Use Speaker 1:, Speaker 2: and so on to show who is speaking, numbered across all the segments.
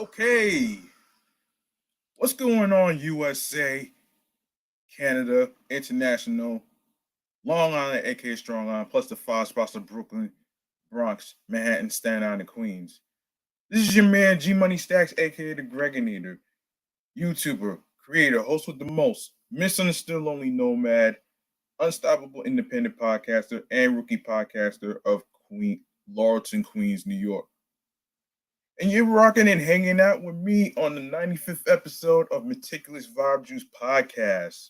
Speaker 1: Okay, what's going on, USA, Canada, International, Long Island, aka Strong Island, plus the five spots of Brooklyn, Bronx, Manhattan, Staten Island, and Queens. This is your man G Money Stacks, aka the Gregonator, YouTuber, creator, host with the most, misunderstood lonely nomad, unstoppable independent podcaster, and rookie podcaster of Laurelton, Queens, New York. And you're rocking and hanging out with me on the 95th episode of Meticulous Vibe Juice Podcast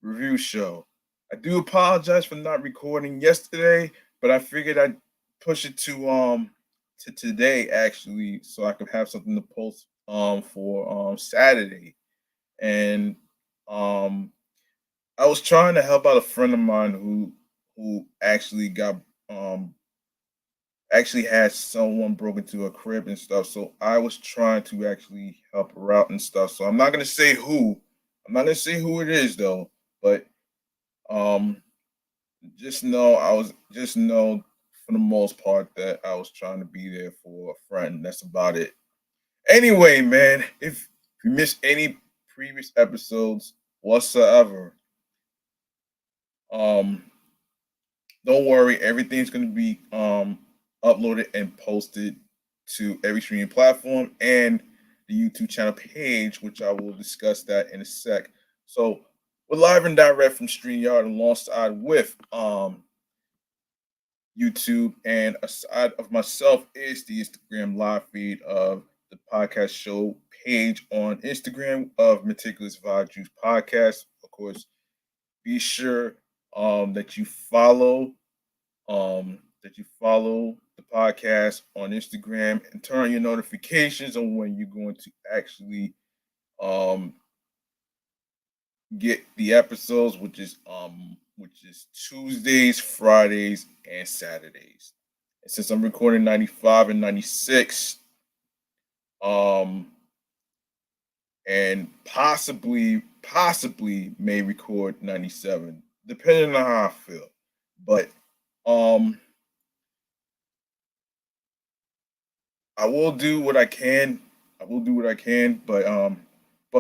Speaker 1: Review Show. I do apologize for not recording yesterday, but I figured I'd push it to today actually, so I could have something to post for Saturday. And um I was trying to help out a friend of mine who actually had someone broke into a crib and stuff. So I was trying to actually help her out and stuff. So I'm not gonna say who. I'm not gonna say who it is though. But um just know for the most part that I was trying to be there for a friend. That's about it. Anyway, man, if you missed any previous episodes whatsoever, um don't worry, everything's gonna be uploaded and posted to every streaming platform and the YouTube channel page, which I will discuss that in a sec. So we're live and direct from StreamYard alongside with YouTube, and aside of myself is the Instagram live feed of the podcast show page on Instagram of Meticulous Vibe Juice Podcast. Of course, be sure that you follow the podcast on Instagram and turn on your notifications on when you're going to actually um get the episodes, which is Tuesdays, Fridays, and Saturdays. And since I'm recording 95 and 96, um and possibly may record 97, depending on how I feel. But um I will do what I can. I will do what I can, but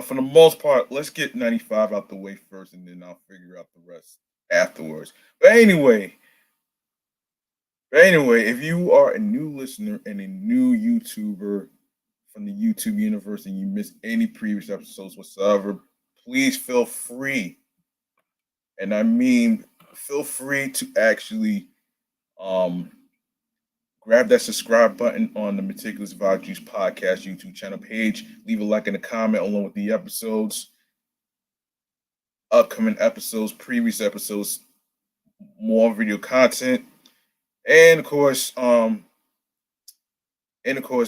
Speaker 1: for the most part, let's get 95 out the way first, and then I'll figure out the rest afterwards. But anyway, if you are a new listener and a new YouTuber from the YouTube universe and you missed any previous episodes whatsoever, please feel free, and I mean feel free to actually um grab that subscribe button on the Meticulous Vibe Juice Podcast YouTube channel page. Leave a like and a comment along with the episodes, upcoming episodes, previous episodes, more video content, and of course,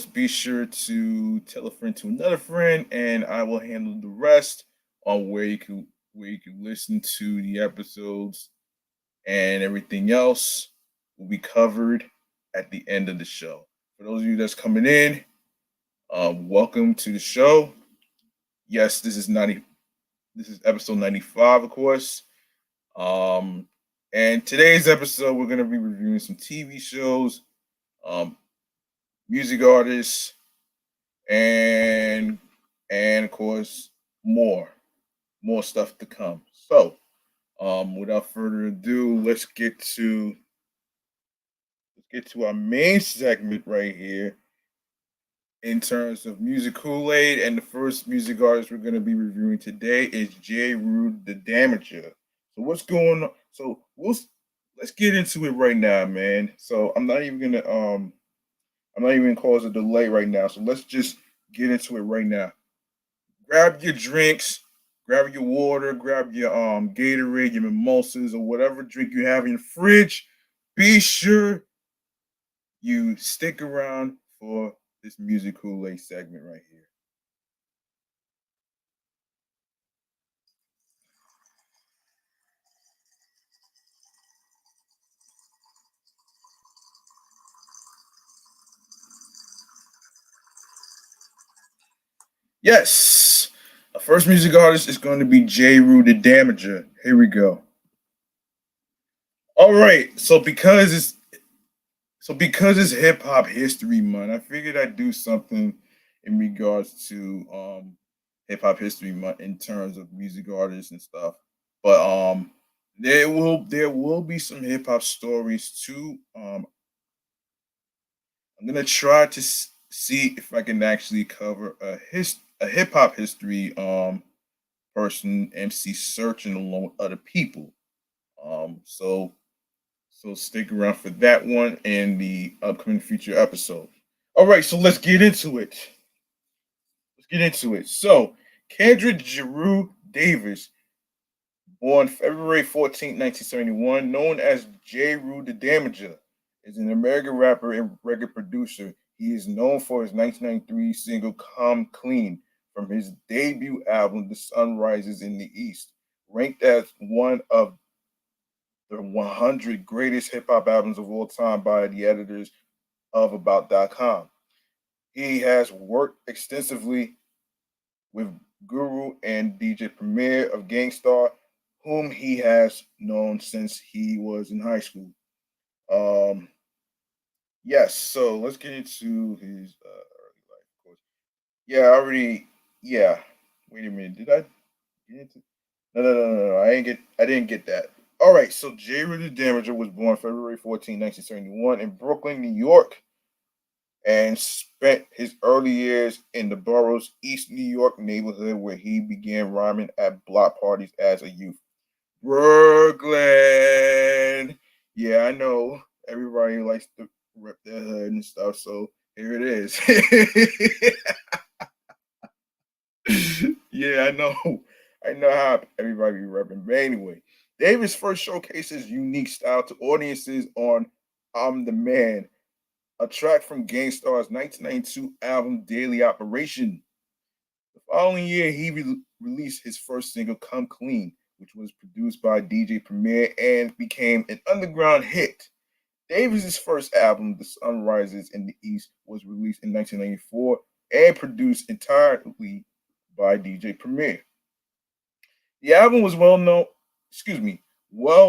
Speaker 1: be sure to tell a friend to another friend, and I will handle the rest on where you can listen to the episodes, and everything else will be covered at the end of the show. For those of you that's coming in, welcome to the show. Yes, this is 90. This is episode 95, of course. Um, and today's episode, we're gonna be reviewing some TV shows, um, music artists, and and of course more stuff to come. So, without further ado, let's get to our main segment right here in terms of music Kool-Aid. And the first music artist we're going to be reviewing today is Jeru Da Damaja. So what's going on? Let's get into it right now, man. So I'm not even gonna cause a delay right now. So let's just get into it right now. Grab your drinks, grab your water, grab your Gatorade, your mimosas, or whatever drink you have in the fridge. Be sure you stick around for this music Kool-Aid segment right here. Yes, our first music artist is going to be Jeru Da Damaja. Here we go. All right, so because it's hip hop history month, I figured I'd do something in regards to hip hop history in terms of music artists and stuff. But there will be some hip hop stories too. I'm gonna try to see if I can actually cover a hip hop history person MC searching along with other people. So stick around for that one and the upcoming future episode. All right, so let's get into it. Let's get into it. So Kendrick Jeru Davis, born February 14th, 1971, known as Jeru Da Damaja, is an American rapper and record producer. He is known for his 1993 single Come Clean from his debut album The Sun Rises in the East, ranked as one of the 100 greatest hip hop albums of all time by the editors of About.com. He has worked extensively with Guru and DJ Premier of Gangstar, whom he has known since he was in high school. Um, yes, so let's get into his early life, of course. Yeah, I already. Yeah, wait a minute. Did I get into? No. I didn't get that. All right. So Jeru the Damager was born February 14th, 1971, in Brooklyn, New York, and spent his early years in the borough's East New York neighborhood, where he began rhyming at block parties as a youth. Brooklyn. Yeah, I know everybody likes to rip their hood and stuff, so here it is. Yeah, I know. I know how everybody be repping. But anyway, Davis first showcased his unique style to audiences on I'm the Man, a track from Gangstar's 1992 album Daily Operation. The following year, he released his first single, Come Clean, which was produced by DJ Premier and became an underground hit. Davis's first album, The Sun Rises in the East, was released in 1994 and produced entirely by DJ Premier. The album was well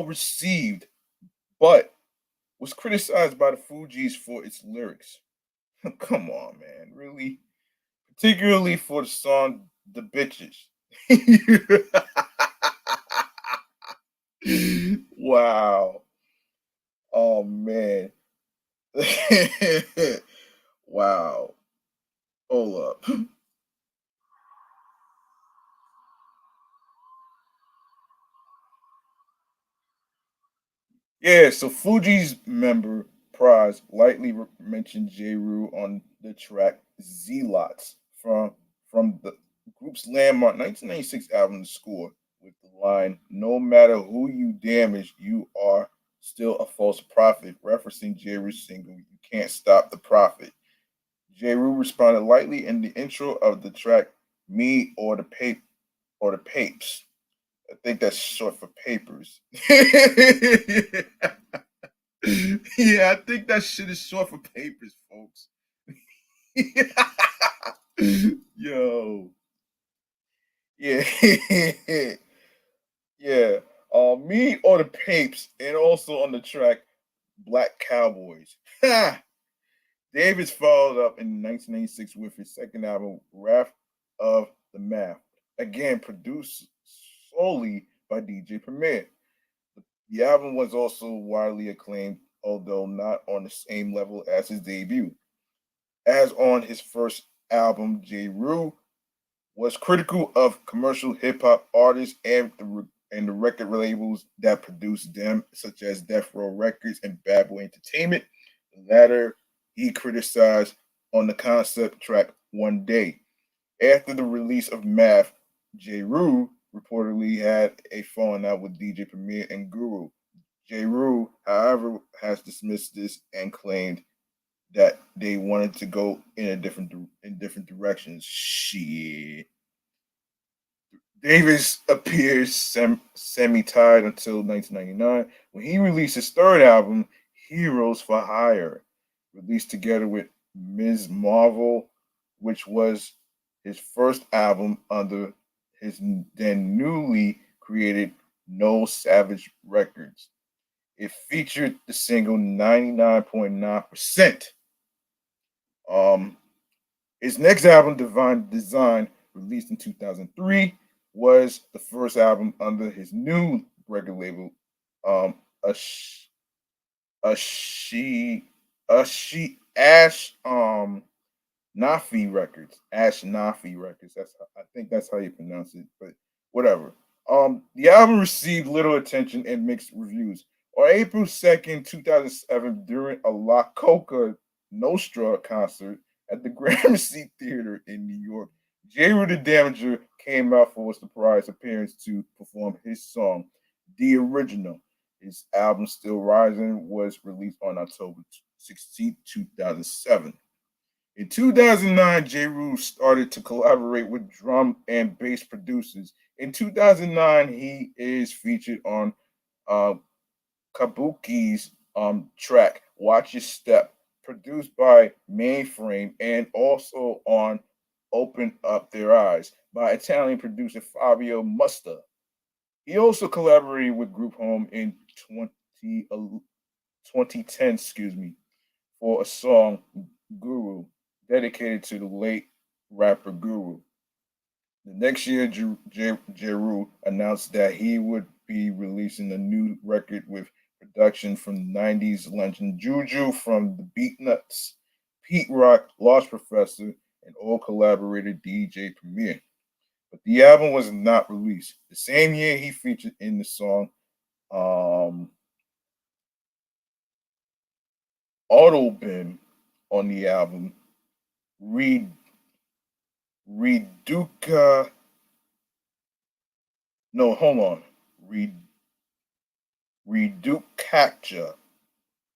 Speaker 1: received, but was criticized by the Fugees for its lyrics. Come on, man, really? Particularly for the song "The Bitches." Wow. Oh man. Wow. Hold up. Yeah, so Fuji's member Prize lightly mentioned Jeru on the track Zealots from the group's landmark 1996 album The Score, with the line, "No matter who you damage, you are still a false prophet," referencing Jeru's single You Can't Stop the Prophet. Jeru responded lightly in the intro of the track Me or the Papes. I think that's short for papers. Yeah, I think that shit is short for papers, folks. Yo. Yeah. Yeah. Me or the Papes, and also on the track Black Cowboys. Davis followed up in 1996 with his second album, Wrath of the Math, again produced solely by DJ Premier. The album was also widely acclaimed, although not on the same level as his debut. As on his first album, J. Rue was critical of commercial hip hop artists and the record labels that produced them, such as Death Row Records and Bad Boy Entertainment. The latter he criticized on the concept track One Day. After the release of Math, J. Rue reportedly had a falling out with DJ Premier and Guru. J. Rue, however, has dismissed this and claimed that they wanted to go in different directions. Shit. Davis appears semi-tied until 1999 when he released his third album, Heroes for Hire, released together with Ms. Marvel, which was his first album under his then newly created No Savage Records. It featured the single 99.9%. Um, His next album, Divine Design, released in 2003, was the first album under his new record label, um, Ash, Ashi, Ash, Nafi Records, Ash Nafi Records. I think that's how you pronounce it, but whatever. The album received little attention and mixed reviews. On April 2nd, 2007, during a La Coca Nostra concert at the Gramercy Theater in New York, Jeru Da Damaja came out for a surprise appearance to perform his song, The Original. His album, Still Rising, was released on October 16th, 2007. In 2009, Jeru started to collaborate with drum and bass producers. In 2009, he is featured on uh, Kabuki's track Watch Your Step, produced by Mainframe, and also on Open Up Their Eyes by Italian producer Fabio Musta. He also collaborated with Group Home in 2010, for a song, Guru, dedicated to the late rapper Guru. The next year, Jeru announced that he would be releasing a new record with production from 90s legend Juju from the Beatnuts, Pete Rock, Lost Professor, and old collaborator DJ Premier. But the album was not released. The same year, he featured in the song um, Autobin on the album Read Reduca. No, hold on. Reducaccia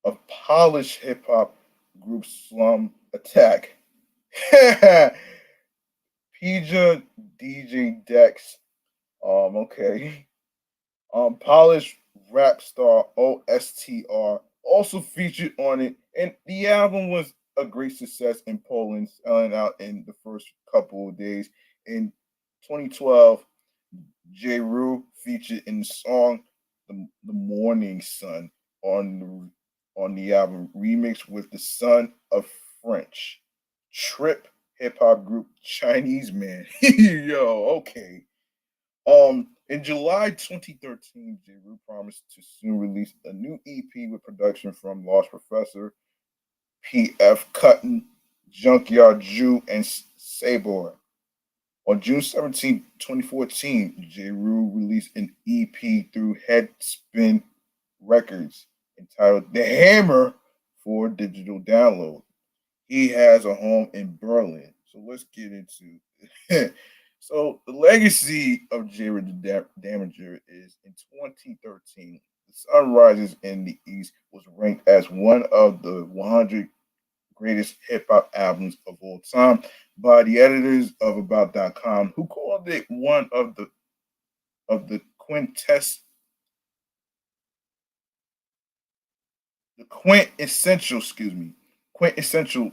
Speaker 1: of Polish hip hop group Slum Attack. Pija DJ Dex. Okay. Polish rap star OSTR also featured on it, and the album was a great success in Poland, selling out in the first couple of days. In 2012, Jeru featured in the song "The Morning Sun" on the album remix with the son of French trip hip hop group Chinese Man. Yo, okay. In July 2013, Jeru promised to soon release a new EP with production from Lost Professor, P.F. Cutton, Junkyard Jew, and Sabor. On June 17, 2014, Jeru released an EP through Headspin Records entitled The Hammer for digital download. He has a home in Berlin. So let's get into it. So the legacy of Jeru the Damager is in 2013. The Sun Rises in the East was ranked as one of the 100 greatest hip hop albums of all time by the editors of About.com, who called it one of the quintessential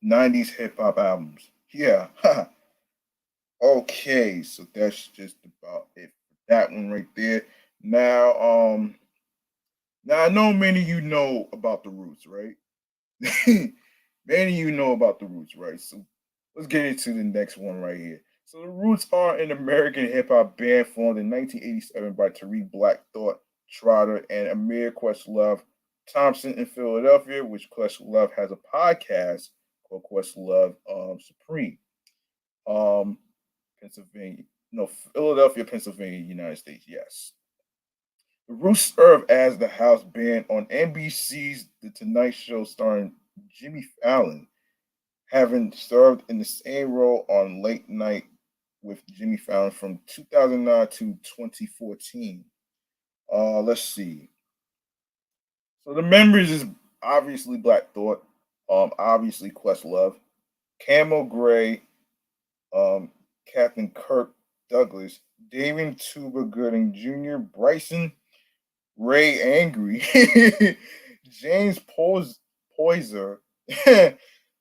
Speaker 1: 90s hip hop albums. Yeah. Okay, so that's just about it for that one right there. Now, now I know many of you know about the Roots, right? Many of you know about the Roots, right? So let's get into the next one right here. So the Roots are an American hip hop band formed in 1987 by Tariq Black Thought Trotter and Amir Questlove Thompson in Philadelphia, which Questlove has a podcast called Questlove Supreme. Um, Pennsylvania, no, Philadelphia, Pennsylvania, United States. Yes. The Roots served as the house band on NBC's The Tonight Show starring Jimmy Fallon, having served in the same role on Late Night with Jimmy Fallon from 2009 to 2014. Let's see. So the members is obviously Black Thought, obviously Questlove, Camo Gray, um, Captain Kirk Douglas, David Tuba Gooding Jr., Bryson Ray Angry, James Poyser,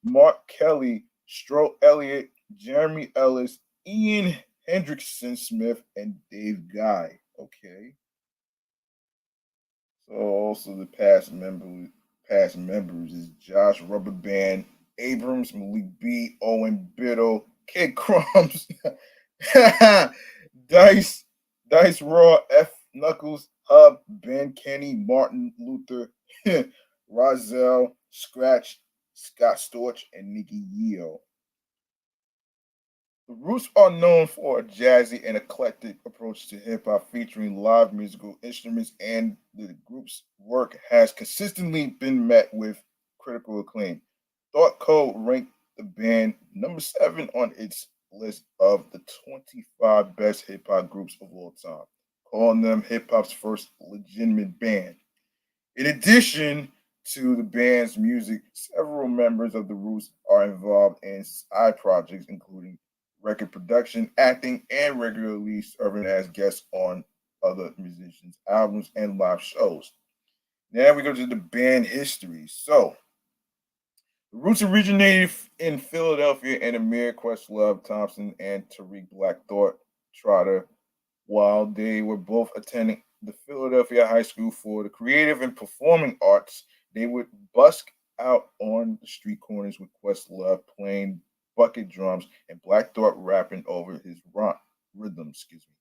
Speaker 1: Mark Kelly, Stro Elliott, Jeremy Ellis, Ian Hendrickson Smith, and Dave Guy. Okay. So also the past members is Josh Rubberband Abrams, Malik B, Owen Biddle, Kid Crumbs, Dice, Dice Raw, F Knuckles, Hub, Ben Kenny, Martin Luther, Rozelle, Scratch, Scott Storch, and Nikki Yeo. The Roots are known for a jazzy and eclectic approach to hip hop featuring live musical instruments, and the group's work has consistently been met with critical acclaim. Thought Code ranked the band number 7 on its list of the 25 best hip hop groups of all time, calling them hip hop's first legitimate band. In addition to the band's music, several members of the Roots are involved in side projects, including record production, acting, and regularly serving as guests on other musicians' albums and live shows. Now we go to the band history. So, the Roots originated in Philadelphia, and Amir Questlove Thompson and Tariq Black Thought Trotter while they were both attending the Philadelphia High School for the Creative and Performing Arts. They would busk out on the street corners with Questlove playing bucket drums and Black Thought rapping over his rhythm. Excuse me.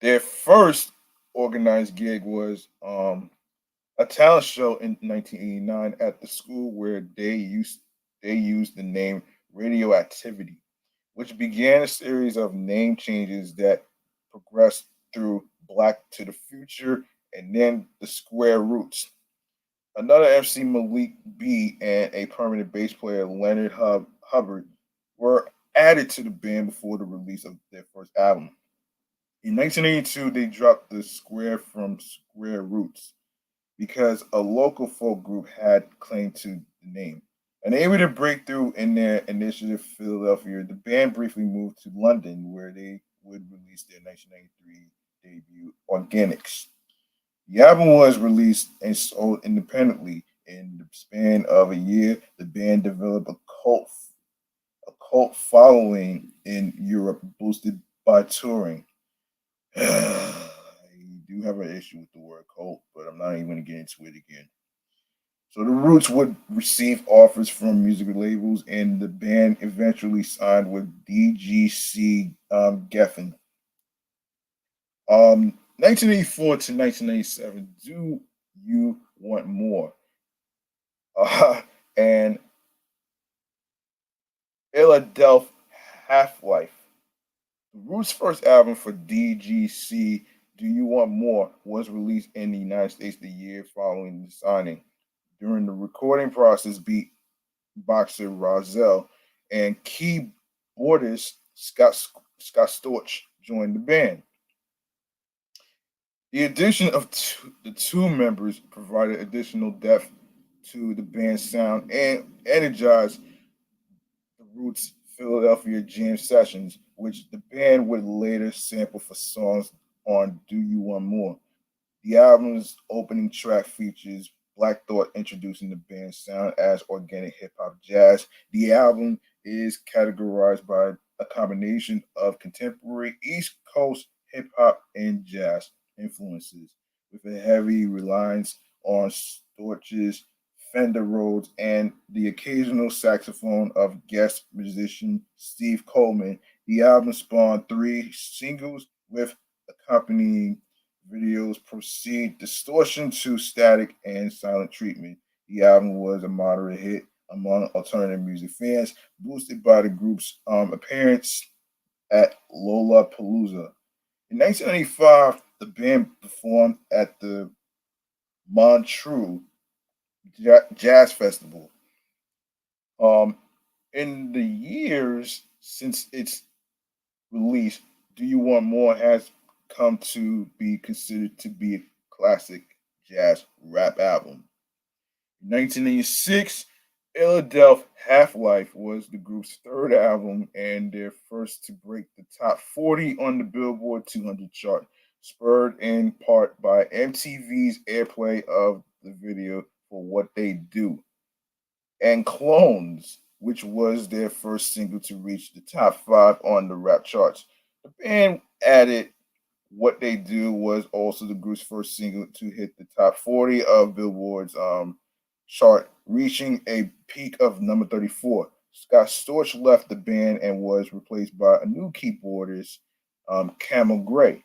Speaker 1: Their first organized gig was a talent show in 1989 at the school where they used the name Radioactivity, which began a series of name changes that progressed through Black to the Future and then the Square Roots. Another MC, Malik B, and a permanent bass player, Leonard Hubbard, were added to the band before the release of their first album. In 1982, they dropped the Square from Square Roots because a local folk group had claimed to the name. Unable to break through in their initiative Philadelphia, the band briefly moved to London where they would release their 1993 debut, Organics. The album was released and sold independently. In the span of a year, the band developed a cult following in Europe, boosted by touring. I do have an issue with the word cult, but I'm not even going to get into it again. So the Roots would receive offers from music labels, and the band eventually signed with DGC Geffen. 1984 to 1987. Do you want more? And Philadelphia Half Life. The Roots' first album for DGC, Do You Want More, was released in the United States the year following the signing. During the recording process, beatboxer Rozelle and keyboardist Scott Storch joined the band. The addition of the two members provided additional depth to the band's sound and energized the Roots' Philadelphia jam sessions, which the band would later sample for songs on Do You Want More. The album's opening track features Black Thought introducing the band's sound as organic hip hop jazz. The album is categorized by a combination of contemporary East Coast hip hop and jazz influences, with a heavy reliance on Storch's Fender Rhodes and the occasional saxophone of guest musician Steve Coleman. The album spawned 3 singles with accompanying videos: Proceed, Distortion to Static, and Silent Treatment. The album was a moderate hit among alternative music fans, boosted by the group's appearance at Lollapalooza. In 1995, the band performed at the Montreux Jazz Festival. Um, in the years since its release, Do You Want More has come to be considered to be a classic jazz rap album. In 1986, Philadelphia Half Life was the group's third album and their first to break the top 40 on the Billboard 200 chart, spurred in part by MTV's airplay of the video for What They Do, and Clones, which was their first single to reach the top 5 on the rap charts. The band added What They Do was also the group's first single to hit the top 40 of Billboard's chart, reaching a peak of number 34. Scott Storch left the band and was replaced by a new keyboardist, Camel Gray.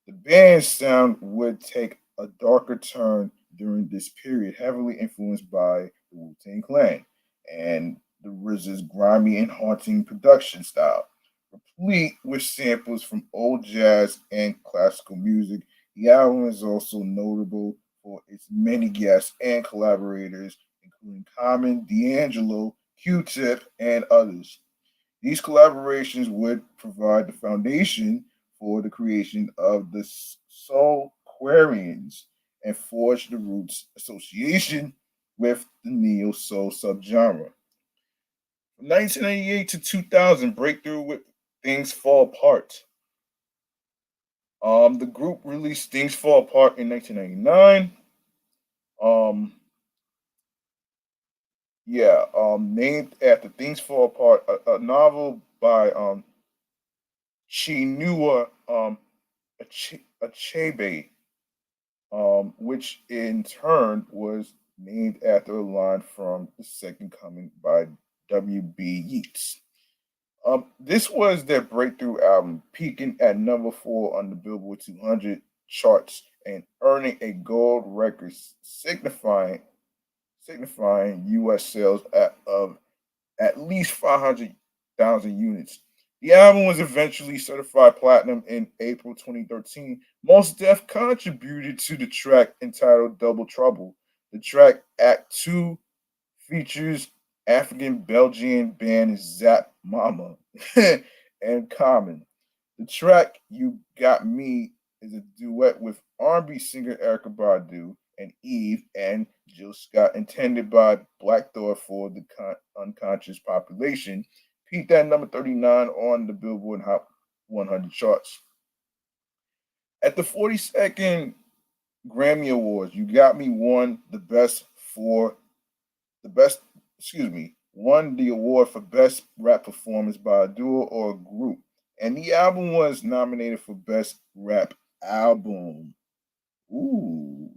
Speaker 1: The band's sound would take a darker turn during this period, heavily influenced by the Wu-Tang Clan and the RZA's grimy and haunting production style. Replete with samples from old jazz and classical music, the album is also notable for its many guests and collaborators, including Common, D'Angelo, Q-Tip, and others. These collaborations would provide the foundation for the creation of the Soulquarians and forge the roots association with the neo soul subgenre. From 1998 to 2000, breakthrough with Things Fall Apart. The group released Things Fall Apart in 1999. Um, named after Things Fall Apart, a novel by Chinua Achebe, which in turn was named after a line from The Second Coming by W.B. Yeats. This was their breakthrough album, peaking at number 4 on the Billboard 200 charts and earning a gold record, signifying U.S. sales of at least 500,000 units. The album was eventually certified platinum in April 2013. Most Def contributed to the track entitled Double Trouble. The track Act 2 features African Belgian band Zap Mama and Common. The track You Got Me is a duet with R&B singer Erica Badu and Eve and Jill Scott, intended by Black Thought for the unconscious population, peaked at number 39 on the Billboard Hot 100 charts. At the 42nd Grammy Awards, You Got Me the best, won the award for best rap performance by a duo or a group, and the album was nominated for best rap album. Ooh.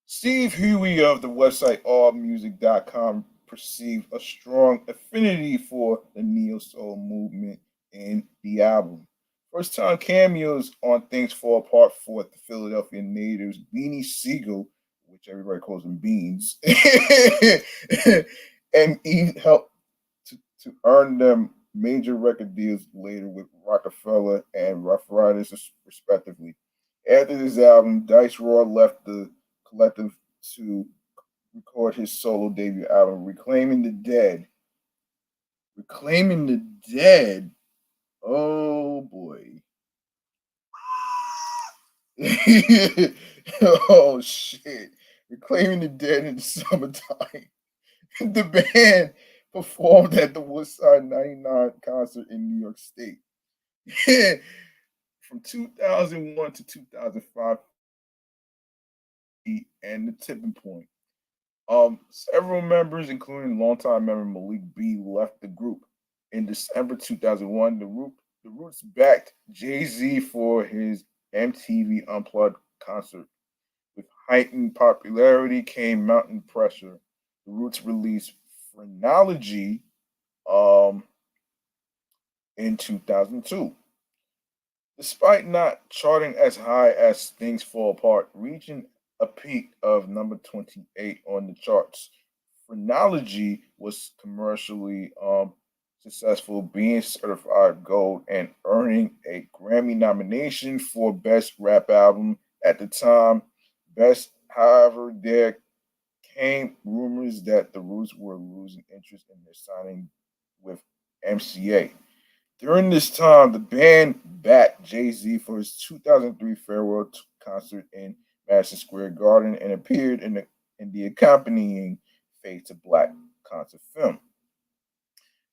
Speaker 1: Steve Huey of the website allmusic.com perceived a strong affinity for the neo soul movement in the album. First time cameos on Things Fall Apart for the Philadelphia natives, Beanie Siegel, which everybody calls him Beans, and he helped to earn them major record deals later with Rockefeller and Rough Riders, respectively. After this album, Dice Raw left the collective to record his solo debut album, Reclaiming the Dead. Reclaiming the Dead. Oh boy. Oh shit. Reclaiming the Dead in the summertime. The band performed at the Woodside 99 concert in New York State. From 2001 to 2005, and the tipping point. Several members, including longtime member Malik B, left the group. In December 2001, the Roots backed Jay-Z for his MTV Unplugged concert. With heightened popularity came mountain pressure. The Roots released Phrenology um, in 2002. Despite not charting as high as Things Fall Apart, reaching a peak of number 28 on the charts. Phrenology was commercially successful, being certified gold and earning a Grammy nomination for Best Rap Album at the time. However, there came rumors that the Roots were losing interest in their signing with MCA. During this time, the band backed Jay-Z for his 2003 farewell concert in Madison Square Garden and appeared in the accompanying Fade to Black concert film.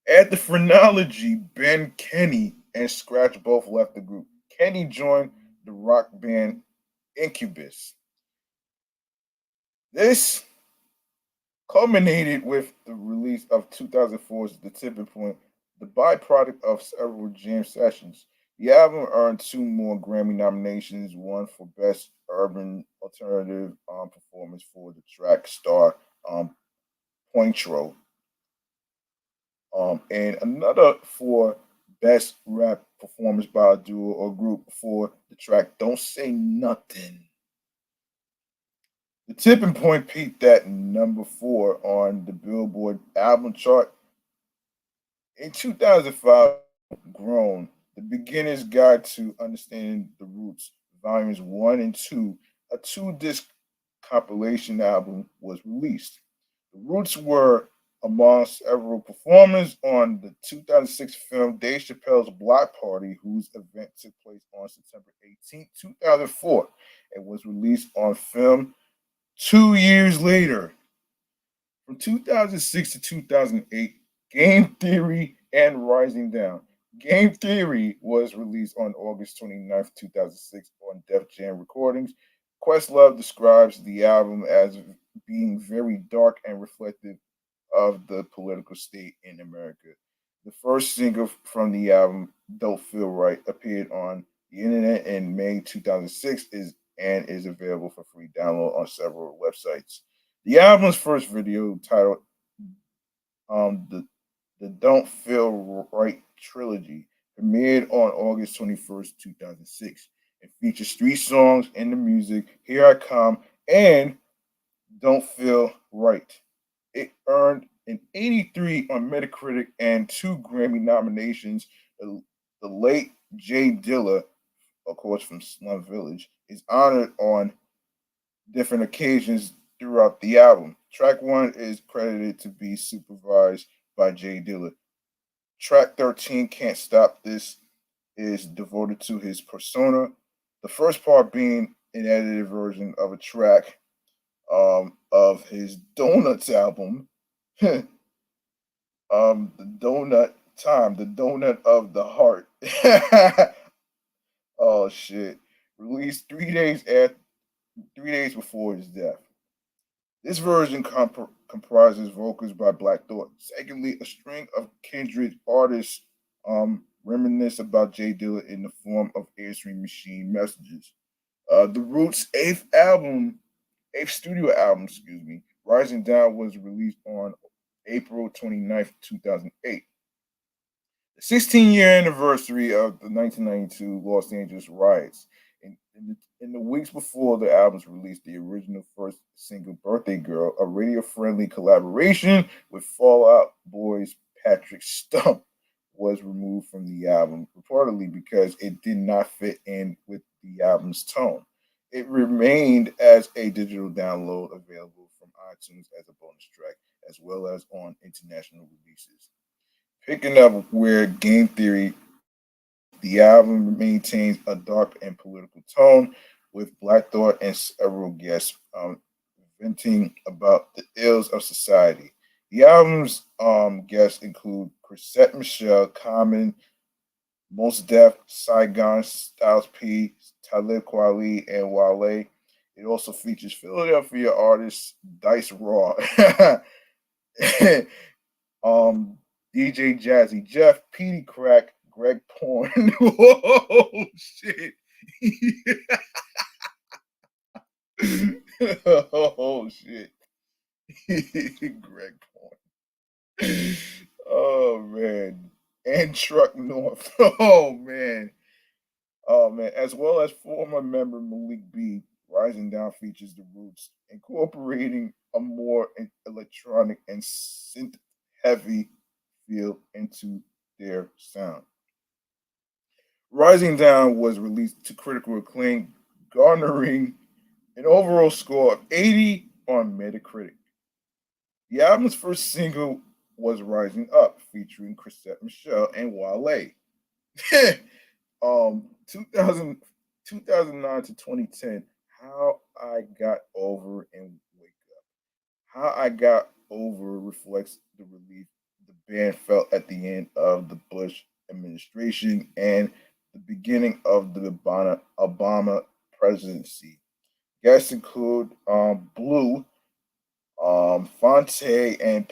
Speaker 1: At the phrenology, Ben Kenny and Scratch both left the group. Kenny joined the rock band Incubus. This culminated with the release of 2004's The Tipping Point, the byproduct of several jam sessions. The album earned two more Grammy nominations, one for Best Urban Alternative Performance for the track Star um, Pointro, and another for Best Rap Performance by a Duo or Group for the track Don't Say Nothing. The tipping point peaked at number 4 on the Billboard album chart in 2005. Grown, The Beginner's Guide to Understanding the Roots, Volumes 1 and 2, a 2 disc compilation album, was released. The Roots were among several performers on the 2006 film Dave Chappelle's Block Party, whose event took place on September 18, 2004, and was released on film 2 years later. From 2006 to 2008, Game Theory and Rising Down. Game Theory was released on August 29th, 2006 on Def Jam Recordings. Questlove describes the album as being very dark and reflective of the political state in America. The first single from the album, Don't Feel Right, appeared on the internet in May 2006 and is available for free download on several websites. The album's first video, titled the Don't Feel Right trilogy, premiered on August 21st, 2006. It features 3 songs in the music, Here I Come and Don't Feel Right. It earned an 83 on Metacritic and 2 Grammy nominations. The late Jay Dilla, of course from Slum Village, is honored on different occasions throughout the album. Track 1 is credited to be supervised by Jay Dilla. Track 13, Can't Stop This, is devoted to his persona. The first part being an edited version of a track of his Donuts album. The Donut Time, the Donut of the Heart. Oh shit! Released 3 days before his death. This version comprises vocals by Black Thought. Secondly, a string of kindred artists reminisce about Jay Dilla in the form of answering machine messages. The Roots' eighth studio album, Rising Down, was released on April 29th, 2008. The 16-year anniversary of the 1992 Los Angeles riots. In the weeks before the album's release, the original first single, Birthday Girl, a radio friendly collaboration with Fallout Boy's Patrick Stump, was removed from the album, reportedly because it did not fit in with the album's tone. It remained as a digital download available from iTunes as a bonus track, as well as on international releases. Picking up where Game Theory left, the album maintains a dark and political tone, with Black Thought and several guests venting about the ills of society. The album's guests include Chrisette Michelle, Common, Mos Def, Saigon, Styles P, Talib Kweli, and Wale. It also features Philadelphia artists Dice Raw, um, DJ Jazzy Jeff, Petey Crack, Greg Porn. Whoa, shit. Oh, shit. Greg Porn. Oh, man. And Truck North. Oh, man. Oh, man. As well as former member Malik B. Rising Down features the Roots, incorporating a more electronic and synth heavy feel into their sound. Rising Down was released to critical acclaim, garnering an overall score of 80 on Metacritic. The album's first single was Rising Up, featuring Chrisette Michelle and Wale. 2000, 2009 to 2010, How I Got Over and Wake Up. How I Got Over reflects the relief the band felt at the end of the Bush administration and the beginning of the Obama presidency. Guests include Blue, Fonte, and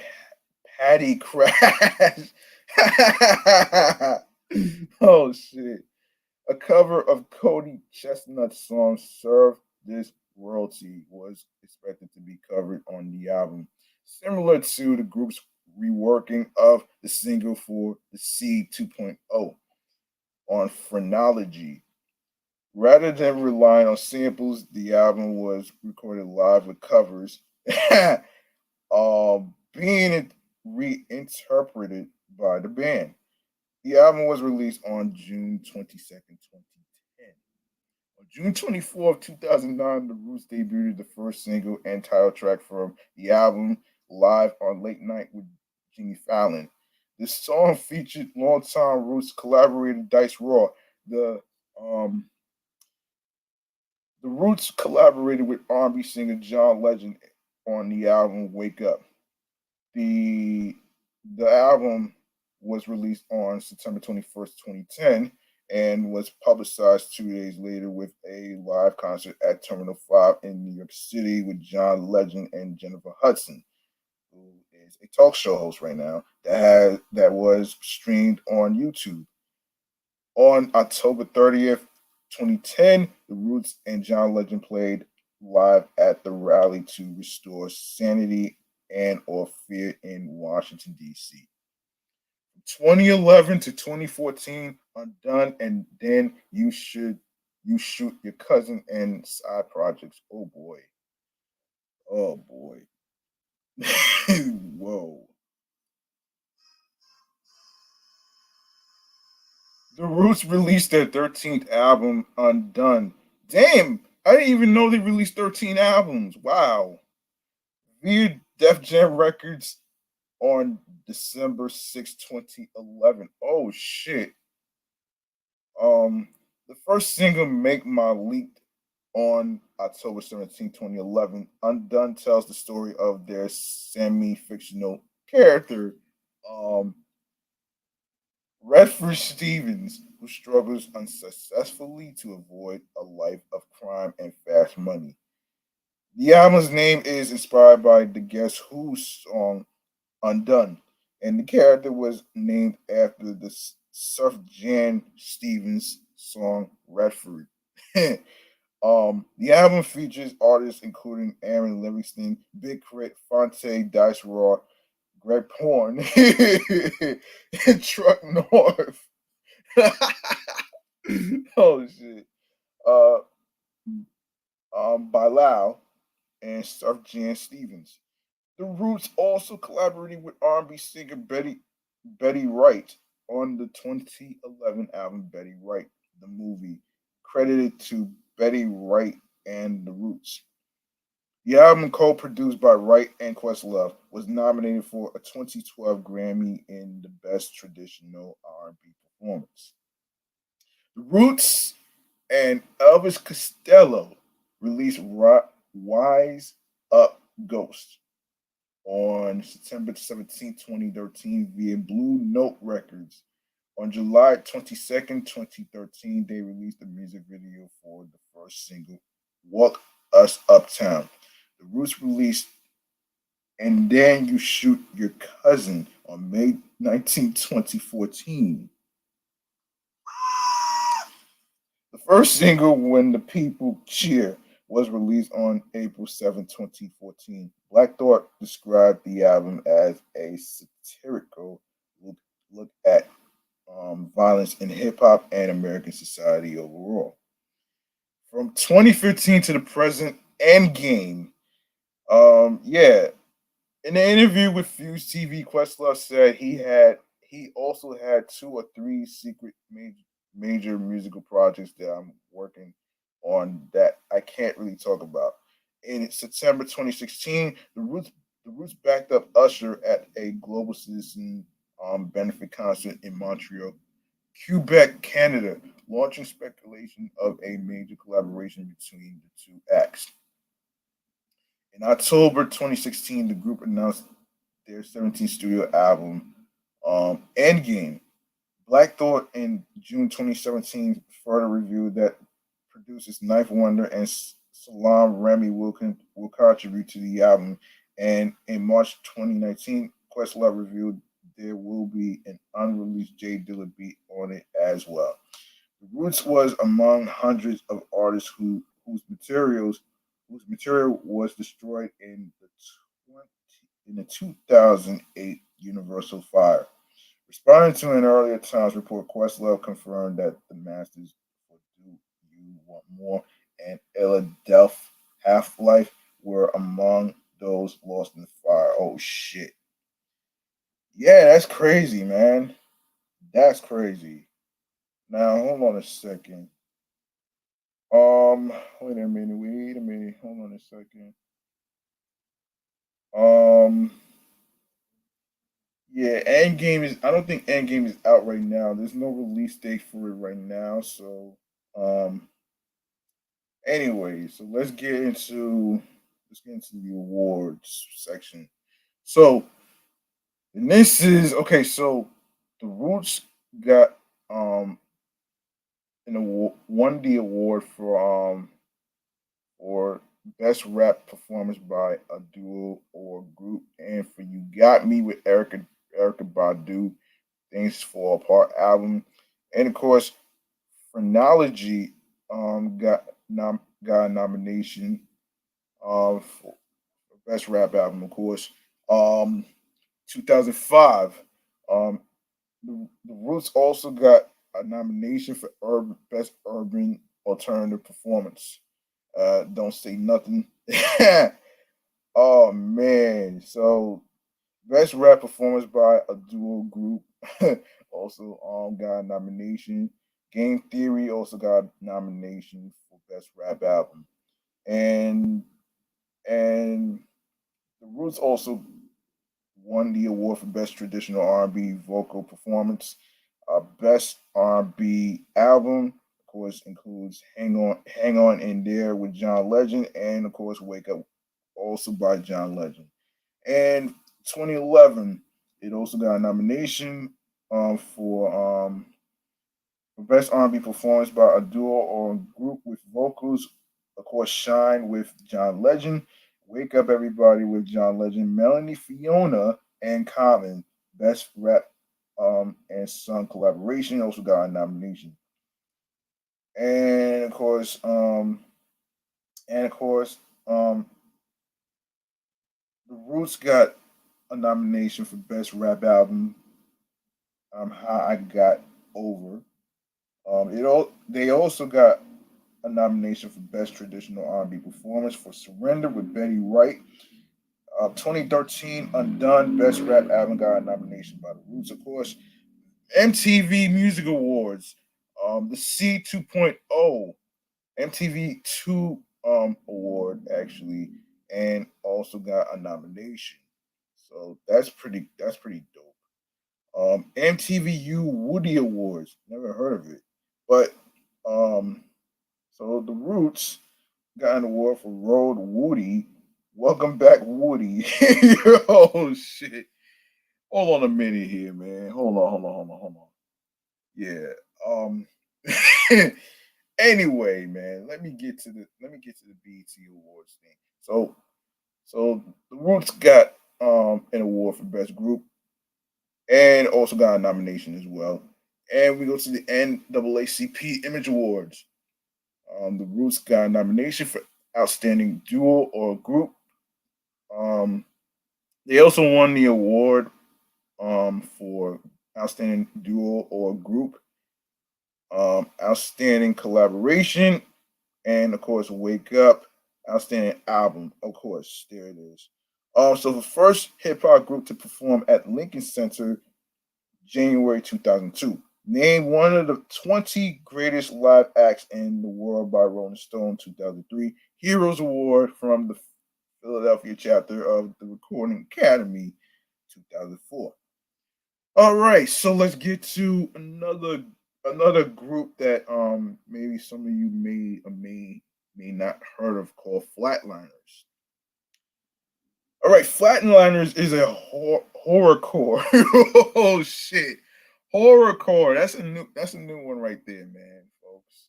Speaker 1: Patty Crash. Oh shit! A cover of Cody Chestnut's song "Serve This Royalty" was expected to be covered on the album, similar to the group's reworking of the single for the Seed 2.0 on Phrenology. Rather than relying on samples, the album was recorded live with covers, being reinterpreted by the band. The album was released on June 22nd, 2010. On June 24th, 2009, The Roots debuted the first single and title track from the album live on Late Night with Jimmy Fallon. The song featured longtime Roots collaborator Dice Raw. The um, the Roots collaborated with R&B singer John Legend on the album "Wake Up." The the album was released on September 21st, 2010, and was publicized 2 days later with a live concert at Terminal 5 in New York City with John Legend and Jennifer Hudson, who is a talk show host right now that was streamed on YouTube. On October 30th, 2010, The Roots and John Legend played live at the rally to restore sanity and or fear in Washington, D.C. From 2011 to 2014, Undone and Then You Shoot Your Cousin and side projects. Oh boy. Oh boy. Whoa. The Roots released their 13th album, Undone. Damn, I didn't even know they released 13 albums. Wow. Via Def Jam Records on December 6th, 2011. Oh shit. The first single, Make My Leap, on October 17, 2011. Undone tells the story of their semi-fictional character, um, Redford Stevens, who struggles unsuccessfully to avoid a life of crime and fast money. The album's name is inspired by the Guess Who song Undone, and the character was named after the Surf Jan Stevens song Redford. The album features artists including Aaron Livingston, Big Crit, Fonte, Dice Raw, Greg Porn, and Truck North. Oh shit. Uh, by Lau and Surf Jan Stevens. The Roots also collaborated with R&B singer Betty Wright on the 2011 album Betty Wright, the movie, credited to Betty Wright and the Roots. The album, co-produced by Wright and Questlove, was nominated for a 2012 Grammy in the Best Traditional R&B Performance. The Roots and Elvis Costello released Wise Up Ghost on September 17, 2013 via Blue Note Records. On July 22nd, 2013, they released a music video for the first single, Walk Us Uptown. The Roots released And Then You Shoot Your Cousin on May 19, 2014. The first single, When the People Cheer, was released on April 7, 2014. Black Thought described the album as a satirical look at violence in hip hop and American society overall. From 2015 to the present, Endgame. Yeah, in an interview with Fuse TV, Questlove said he also had two or three secret major musical projects that I'm working on that I can't really talk about. In September 2016, the Roots backed up Usher at a Global Citizen benefit concert in Montreal, Quebec, Canada, launching speculation of a major collaboration between the two acts. In October 2016, the group announced their 17th studio album, Endgame. Black Thought in June 2017 further revealed that producers Knife Wonder and Salam Remy will contribute to the album. And in March 2019, Questlove revealed there will be an unreleased Jay Dilla beat on it as well. The Roots was among hundreds of artists whose material was destroyed in the 20, in the 2008 Universal fire. Responding to an earlier Times report, Questlove confirmed that the masters for Do You Want More and Philadelphia Half Life were among those lost in the fire. Oh shit. Yeah, that's crazy, man. That's crazy. Now hold on a second. Wait a minute, wait a minute, hold on a second. Um yeah, Endgame is I don't think Endgame is out right now. There's no release date for it right now, so anyway, so let's get into the awards section. So and this is okay. So the Roots got an award, won the award for best rap performance by a duo or group, and for You Got Me with Erica Badu, Things Fall Apart album, and of course Phrenology got a nomination for best rap album, of course. 2005. Um, the Roots also got a nomination for best urban alternative performance. Don't say nothing. Oh man! So best rap performance by a duo group also got a nomination. Game Theory also got a nomination for best rap album, and and the Roots also won the award for best traditional R&B vocal performance. Best R&B album, of course, includes Hang On in There with John Legend, and of course, Wake Up, also by John Legend. And 2011, it also got a nomination for best R&B performance by a duo or group with vocals. Of course, Shine with John Legend, Wake Up Everybody with John Legend, Melanie Fiona, and Common. Best rap and song collaboration also got a nomination. And of course, and of course, um, the Roots got a nomination for best rap album. How I Got Over. They also got a nomination for Best Traditional R&B Performance for Surrender with Betty Wright. 2013 Undone Best Rap Album got a nomination by the Roots, of course. MTV Music Awards, the C 2.0 MTV 2 award actually, and also got a nomination. So that's pretty dope. MTVU Woody Awards, never heard of it, but um, so the Roots got an award for Road Woody. Welcome back, Woody. Oh shit! Hold on a minute here, man. Hold on. Yeah. Um. Anyway, man, let me get to the BET Awards thing. So the Roots got an award for best group and also got a nomination as well. And we go to the NAACP Image Awards. The Roots got a nomination for Outstanding Duo or Group. Um, they also won the award for Outstanding Duo or Group, Outstanding Collaboration, and of course, Wake Up, Outstanding Album. Of course, there it is. So the first hip hop group to perform at Lincoln Center January 2002. Named one of the 20 greatest live acts in the world by Rolling Stone 2003. Heroes Award from the Philadelphia chapter of the Recording Academy 2004. All right, so let's get to another group that maybe some of you may not heard of called Flatliners. All right, Flatliners is a horrorcore. Oh shit, horrorcore. That's a new one right there, man, folks.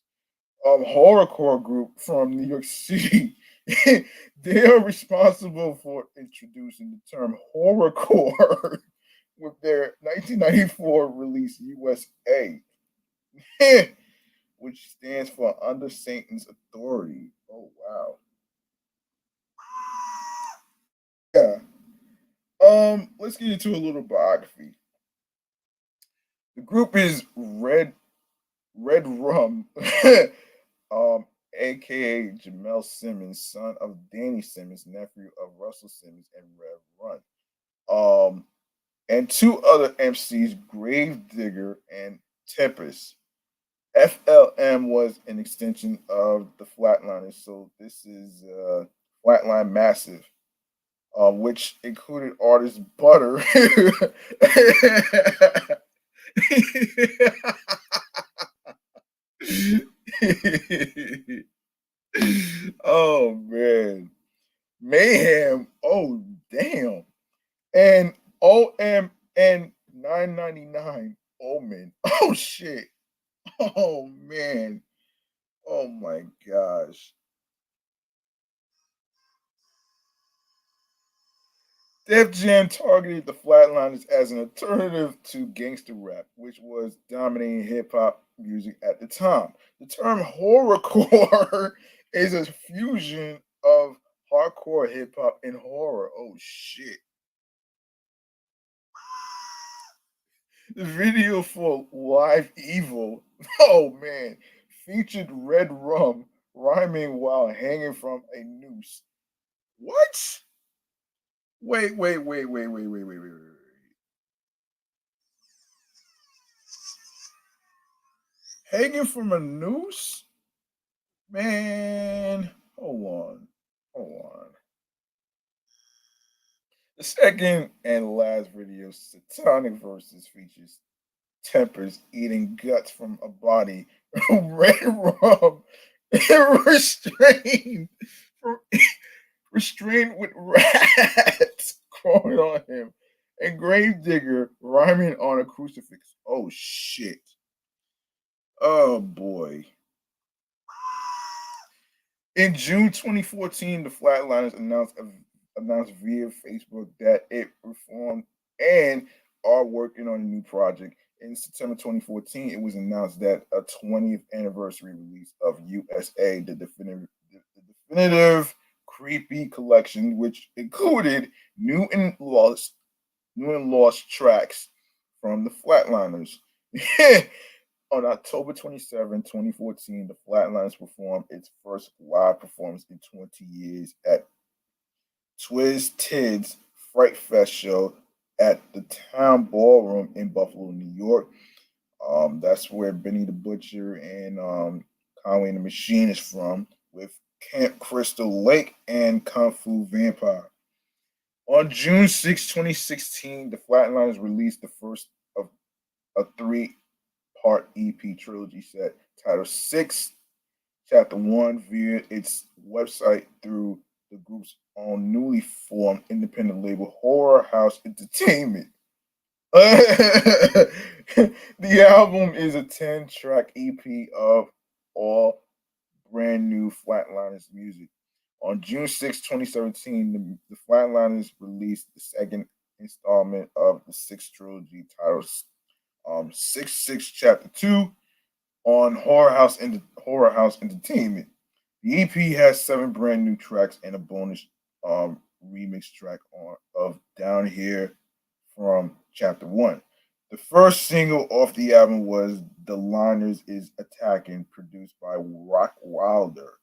Speaker 1: Horrorcore group from New York City. They are responsible for introducing the term horrorcore with their 1994 release USA. which stands for Under Satan's Authority. Oh wow. Yeah. Let's get into a little biography. The group is Red Rum, aka Jamel Simmons, son of Danny Simmons, nephew of Russell Simmons and Rev Run. And two other MCs, Gravedigger and Tempest. FLM was an extension of the Flatliners, so this is Flatline Massive, which included artist Butter. Oh man, Mayhem. Oh damn, and OMN 999 Omen. Oh shit. Oh man. Oh my gosh. Def Jam targeted the Flatliners as an alternative to gangster rap, which was dominating hip hop music at the time. The term horrorcore is a fusion of hardcore hip hop and horror. Oh shit. The video for Live Evil, oh man, featured Red Rum rhyming while hanging from a noose. What? Wait. Hanging from a noose? Man, hold on. The second and last video, Satanic Verses, features Tempers eating guts from a body, red rum, restrained, restrained with rats crawling on him, and Gravedigger rhyming on a crucifix. Oh shit. Oh boy. In June 2014, the Flatliners announced via Facebook that it reformed and are working on a new project. In September 2014, it was announced that a 20th anniversary release of USA, the definitive creepy collection, which included new and lost tracks from the Flatliners. On October 27, 2014, the Flatliners performed its first live performance in 20 years at Tid's Fright Fest show at the Town Ballroom in Buffalo, New York. That's where Benny the Butcher and Conway and the Machine is from, with Camp Crystal Lake and Kung Fu Vampire. On June 6, 2016, the Flatliners released the first of a three-part EP trilogy set titled Six, Chapter 1 via its website through the group's own newly formed independent label, Horror House Entertainment. The album is a 10-track EP of all brand new Flatliners music. On June 6, 2017, the Flatliners released the second installment of the Six trilogy titled Six Chapter 2 on Horror House Entertainment. The EP has 7 brand new tracks and a bonus remix track of Down Here from Chapter 1. The first single off the album was The Liners Is Attacking, produced by Rock Wilder.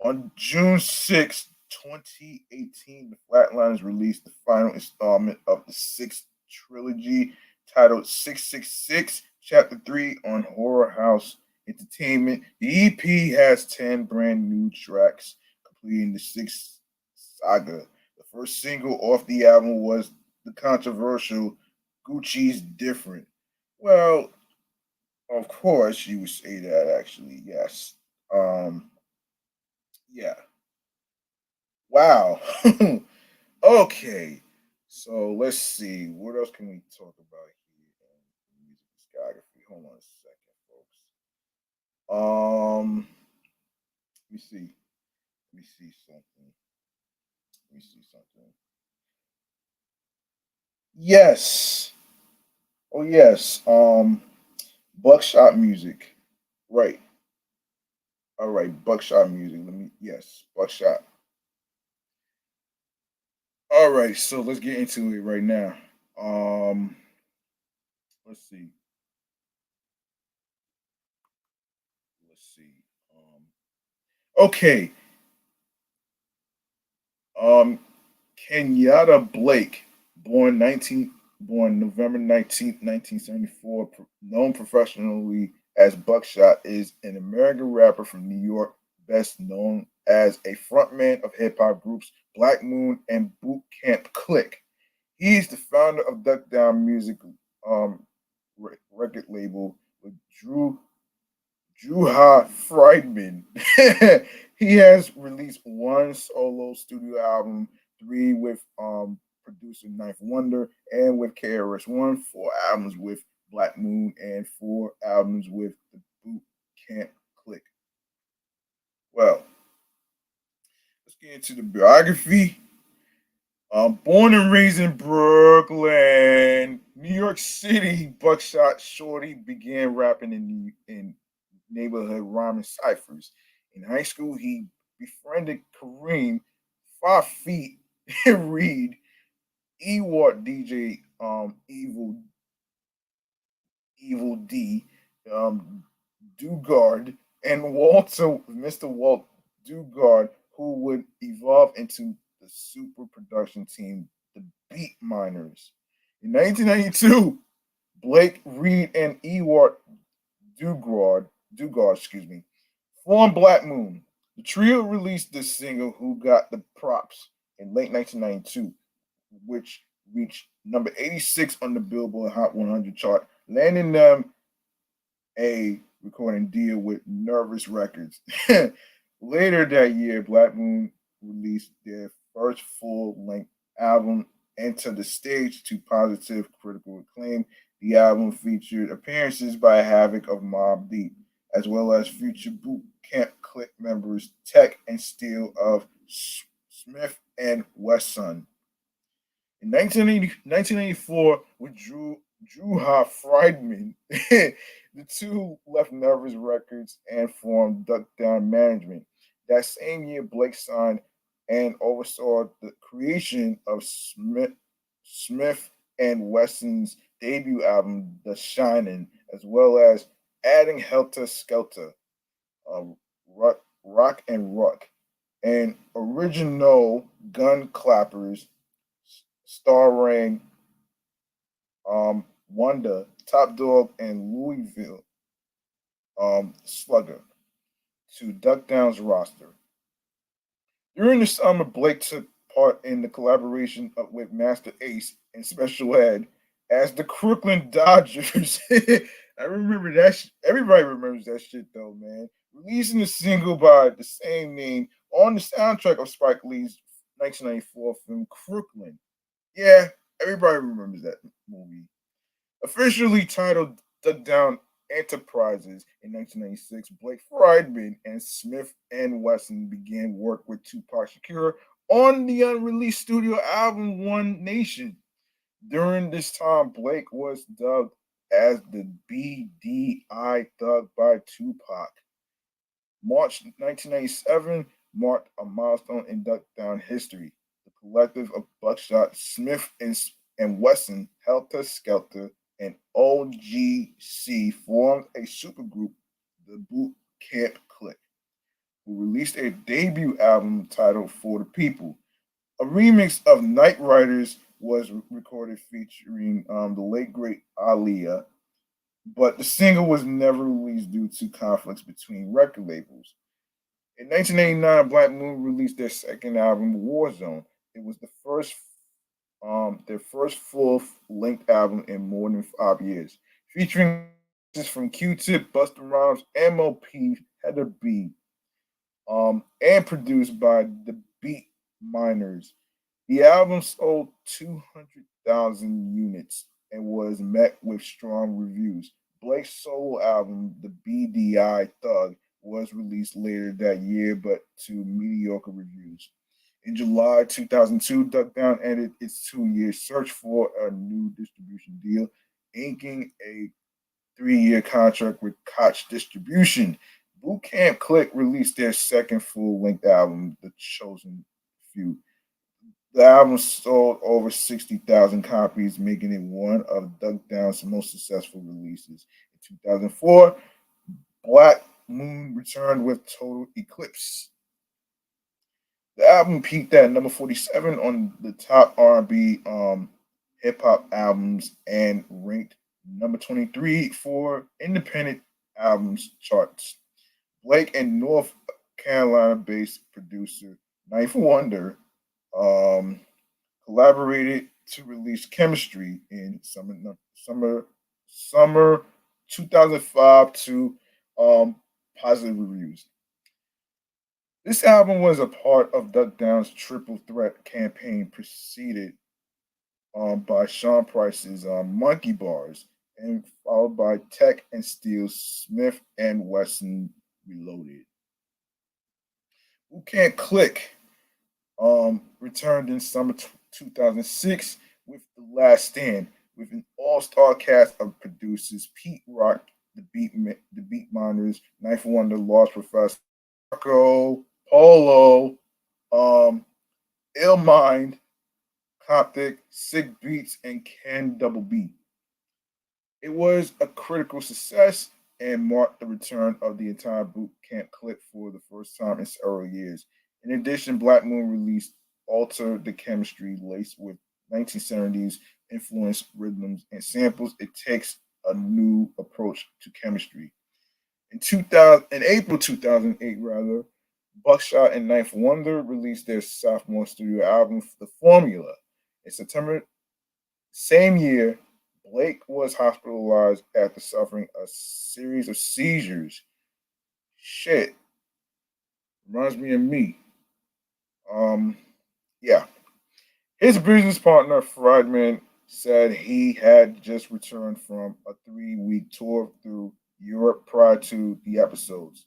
Speaker 1: On June 6, 2018, the Flatliners released the final installment of the Sixth trilogy titled 666 Chapter 3 on Horror House Entertainment. The EP has 10 brand new tracks, completing the Sixth saga. The first single off the album was the controversial Gucci's Different. Well, of course, you would say that actually, yes. Yeah. Wow. Okay. So let's see. What else can we talk about here in music discography? Hold on a second, folks. Let me see. Let me see something. Let me see something. Yes. Oh yes. Buckshot music. Right. All right. Buckshot music. Let me. Yes. Buckshot. All right. So let's get into it right now. Um. Let's see. Let's see. Okay. Um. Kenyatta Blake, born November 19th, 1974, known professionally as Buckshot, is an American rapper from New York, best known as a frontman of hip hop groups Black Moon and Boot Camp Click. He's the founder of Duck Down Music um, record label with Juha Friedman. He has released one solo studio album, three with producer Knife Wonder, and with KRS-One, four albums with Black Moon, and four albums with the Boot Camp Click. Well, let's get into the biography. Born and raised in Brooklyn, New York City, Buckshot Shorty began rapping in neighborhood rhyming ciphers. In high school, he befriended Kareem, 5 feet, Reed, Ewart DJ, Evil D, um, Dugard, and Walter, Mr. Walt Dugard, who would evolve into the super production team, the Beat Miners. In 1992, Blake Reed and Ewart Dugard, formed Black Moon. The trio released this single, "Who Got the Props," in late 1992, which reached number 86 on the Billboard Hot 100 chart, landing them a recording deal with Nervous Records. Later that year, Black Moon released their first full length album, Enter the Stage, to positive critical acclaim. The album featured appearances by Havoc of Mobb Deep, as well as future Boot Camp Click members Tech and Steele of Smith and Wesson. In 1984, with Juha Friedman, the two left Nervous Records and formed Duck Down Management. That same year, Blake signed and oversaw the creation of Smith and Wesson's debut album, The Shining, as well as adding Helter Skelter, Rock and Rock, and original Gun Clappers starring Wanda, Top Dog, and Louisville Slugger to Duck Down's roster. During the summer, Blake took part in the collaboration with Master Ace and Special Ed as the Crooklyn Dodgers. I remember that. Everybody remembers that shit, though, man. Releasing the single by the same name on the soundtrack of Spike Lee's 1994 film Crooklyn. Yeah, everybody remembers that movie. Officially titled Duck Down Enterprises in 1996, Blake Friedman and Smith and Wesson began work with Tupac Shakur on the unreleased studio album One Nation. During this time, Blake was dubbed as the BDI Thug by Tupac. March 1997 marked a milestone in Duck Down history. The collective of Buckshot, Smith, and Wesson, Helter Skelter, and OGC formed a supergroup, the Boot Camp Click, who released a debut album titled For the People. A remix of Night Riders was recorded featuring the late great Aaliyah, but the single was never released due to conflicts between record labels. In 1989, Black Moon released their second album, Warzone. It was their first full-length album in more than 5 years, featuring from Q-Tip, Busta Rhymes, MOP, Heather B, and produced by the Beat Miners. The album sold 200,000 units and was met with strong reviews. Blake's solo album, The BDI Thug, was released later that year, but to mediocre reviews. In July 2002, Duck Down ended its 2 year search for a new distribution deal, inking a 3-year contract with Koch Distribution. Boot Camp Click released their second full-length album, The Chosen Few. The album sold over 60,000 copies, making it one of Duck Down's most successful releases. In 2004, Black Moon returned with Total Eclipse. The album peaked at number 47 on the top R&B hip hop albums and ranked number 23 for independent albums charts. Blake and North Carolina-based producer Knife Wonder um, collaborated to release "Chemistry" in summer 2005 to positive reviews. This album was a part of Duck Down's Triple Threat campaign, preceded by Sean Price's Monkey Bars, and followed by Tech and Steel's Smith and Wesson Reloaded. Who Can't Click returned in summer 2006 with The Last Stand, with an all-star cast of producers: Pete Rock, the Beat Miners, Knife Wonder, Lost Professor, Marco, Polo, um, Ill Mind, Coptic, Sick Beats, and Ken Double B. It was a critical success and marked the return of the entire boot camp clique for the first time in several years. In addition, Black Moon released Alter the Chemistry, laced with 1970s influenced rhythms and samples. It takes a new approach to chemistry. In April 2008, rather, Buckshot and Ninth Wonder released their sophomore studio album, The Formula. In September same year, Blake was hospitalized after suffering a series of seizures. Shit, reminds me of me. Um, yeah. His business partner, Friedman, said he had just returned from a 3-week tour through Europe prior to the episodes.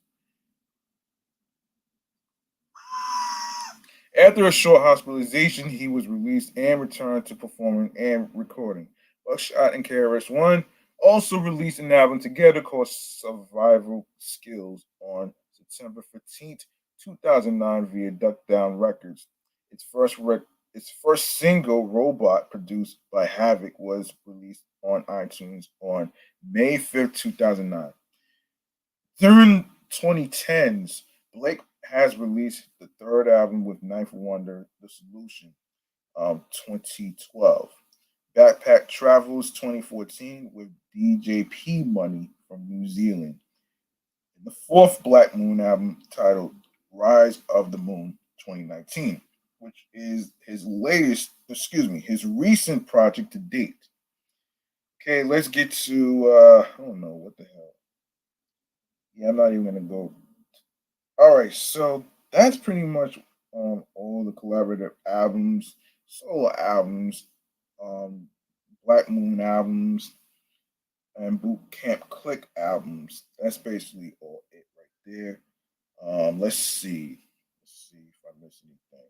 Speaker 1: After a short hospitalization, he was released and returned to performing and recording. Buckshot and KRS-One also released an album together called Survival Skills on September 15th, 2009 via Duck Down Records. Its first single, Robot, produced by Havoc, was released on iTunes on May 5th, 2009. During 2010s, Blake has released the third album with Ninth Wonder, The Solution, 2012. Backpack Travels 2014 with DJP Money from New Zealand. And the fourth Black Moon album titled Rise of the Moon 2019, which is his recent project to date. Okay, let's get to I don't know what the hell. Yeah, I'm not even gonna go. All right, so that's pretty much all the collaborative albums, solo albums, um, Black Moon albums, and Boot Camp Click albums. That's basically all it right there. Let's see. Let's see if I missed anything.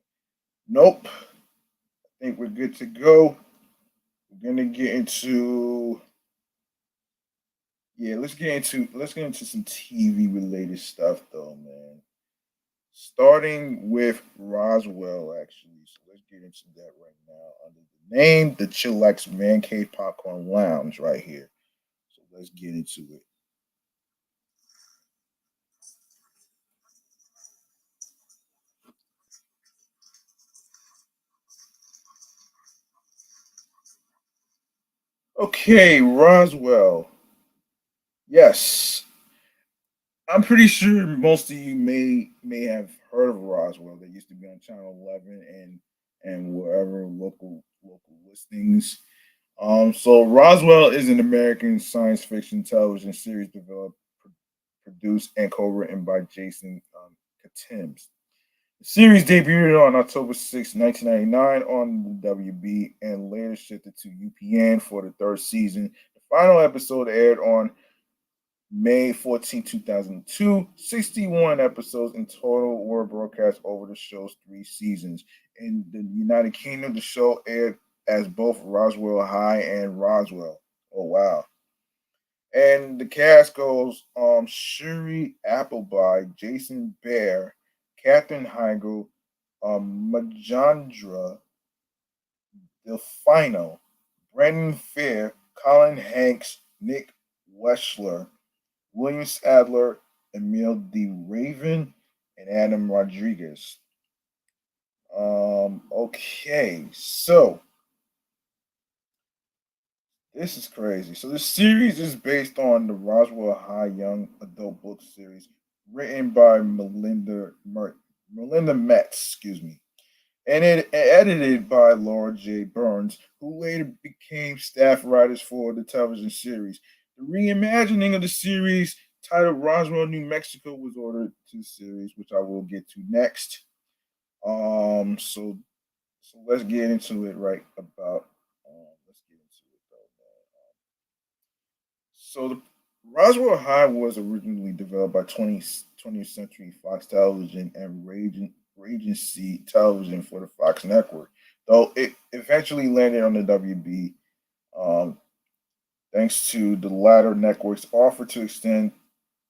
Speaker 1: Nope. I think we're good to go. We're gonna get into let's get into some TV related stuff though, man. Starting with Roswell, actually. So let's get into that right now under the name the Chillax Man Cave Popcorn Lounge right here. So let's get into it. Okay, Roswell. Yes, I'm pretty sure most of you may have heard of Roswell. They used to be on Channel 11 and wherever local listings. So Roswell is an American science fiction television series developed, produced, and co-written by Jason Katims. The series debuted on October 6, 1999 on the WB and later shifted to UPN for the third season. The final episode aired on May 14, 2002. 61 episodes in total were broadcast over the show's 3 seasons. In the United Kingdom, the show aired as both Roswell High and Roswell. Oh, wow. And the cast goes Shuri Appleby, Jason Bear, Katherine Heigl, Majandra Delfino, Brendan Fair, Colin Hanks, Nick Weschler, William Sadler, Emil D. Raven, and Adam Rodriguez. Okay, so this is crazy. So the series is based on the Roswell High Young Adult Book series, written by Melinda Metz, excuse me, and it edited by Laura J. Burns, who later became staff writers for the television series. The reimagining of the series, titled Roswell, New Mexico, was ordered to the series, which I will get to next. Um, so so let's get into it right about. Let's get into it though, man. So the Roswell High was originally developed by 20th Century Fox Television and Regency Television for the Fox Network, though it eventually landed on the WB, um, thanks to the latter network's offer to extend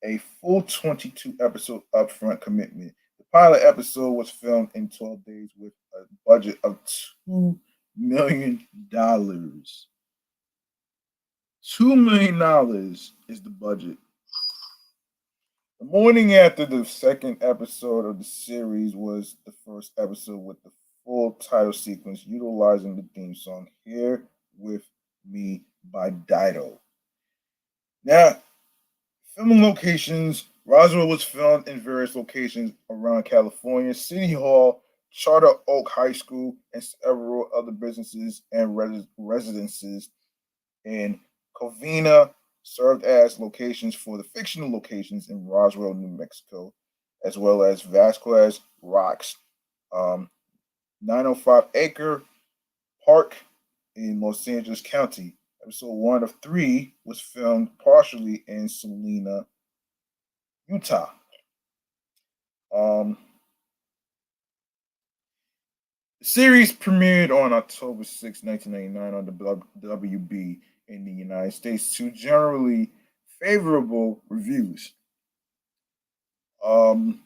Speaker 1: a full 22 episode upfront commitment. The pilot episode was filmed in 12 days with a budget of $2 million. $2 million is the budget. The morning after the second episode of the series was the first episode with the full title sequence utilizing the theme song Here With Me by Dido. Now, filming locations, Roswell was filmed in various locations around California, City Hall, Charter Oak High School, and several other businesses and residences in Covina served as locations for the fictional locations in Roswell, New Mexico, as well as Vasquez Rocks, 905 Acre Park in Los Angeles County. Episode one of three was filmed partially in Salina, Utah. Um, the series premiered on October 6, 1999 on the WB in the United States to generally favorable reviews. Um,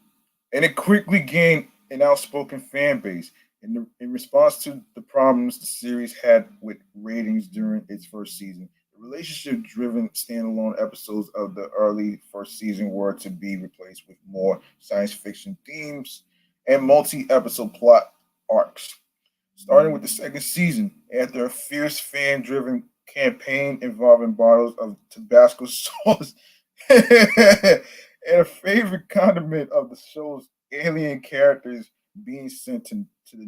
Speaker 1: and it quickly gained an outspoken fan base in response to the problems the series had with ratings during its first season. The relationship driven standalone episodes of the early first season were to be replaced with more science fiction themes and multi episode plot arcs. Starting with the second season, after a fierce fan driven campaign involving bottles of Tabasco sauce and a favorite condiment of the show's alien characters being sent to the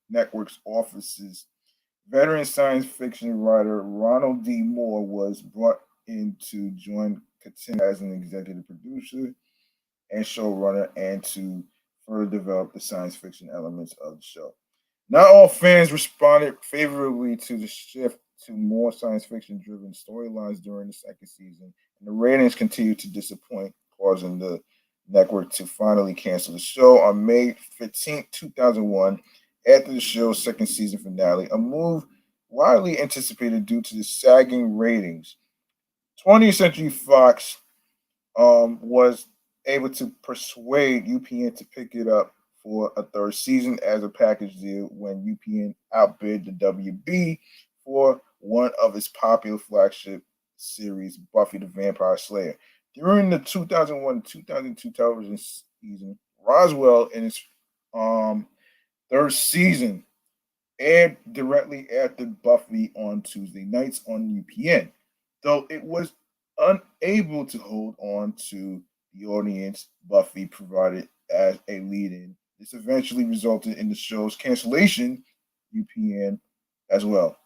Speaker 1: network's offices. Veteran science fiction writer Ronald D. Moore was brought in to join Continue as an executive producer and showrunner and to further develop the science fiction elements of the show. Not all fans responded favorably to the shift to more science fiction driven storylines during the second season, and the ratings continued to disappoint, causing the network to finally cancel the show on May 15th, 2001, after the show's second season finale, a move widely anticipated due to the sagging ratings. 20th Century Fox was able to persuade UPN to pick it up for a third season as a package deal when UPN outbid the WB for one of its popular flagship series, Buffy the Vampire Slayer. During the 2001-2002 television season, Roswell in its um, third season aired directly after Buffy on Tuesday nights on UPN, though it was unable to hold on to the audience Buffy provided as a lead in. This eventually resulted in the show's cancellation, UPN as well.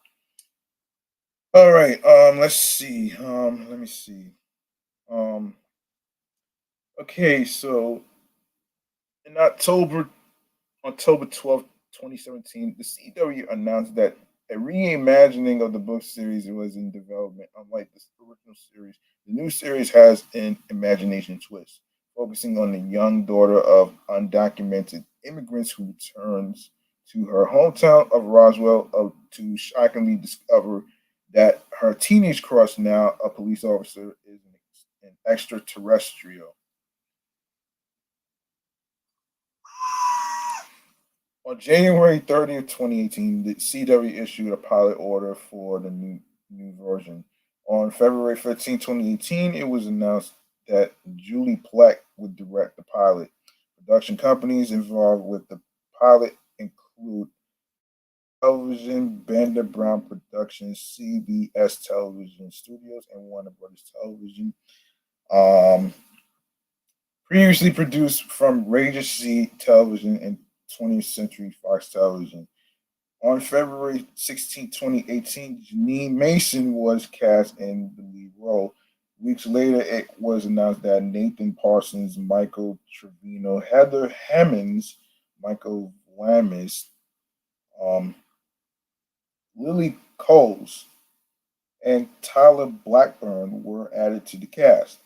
Speaker 1: All right, let's see. Let me see. Um, okay, so in October 12th, 2017, the CW announced that a reimagining of the book series was in development. Unlike the original series, the new series has an imagination twist, focusing on the young daughter of undocumented immigrants who returns to her hometown of Roswell to shockingly discover that her teenage crush, now a police officer, is an extraterrestrial. On January 30th, 2018, the CW issued a pilot order for the new version. On February 15th, 2018, it was announced that Julie Plec would direct the pilot. Production companies involved with the pilot include Television, Bender Brown Productions, CBS Television Studios, and Warner Brothers Television. Um, Previously produced from Regency Television and 20th Century Fox Television. On February 16, 2018, Janine Mason was cast in the lead role. Weeks later, it was announced that Nathan Parsons, Michael Trevino, Heather Hemmings, Michael Vlamis, um, Lily Coles, and Tyler Blackburn were added to the cast.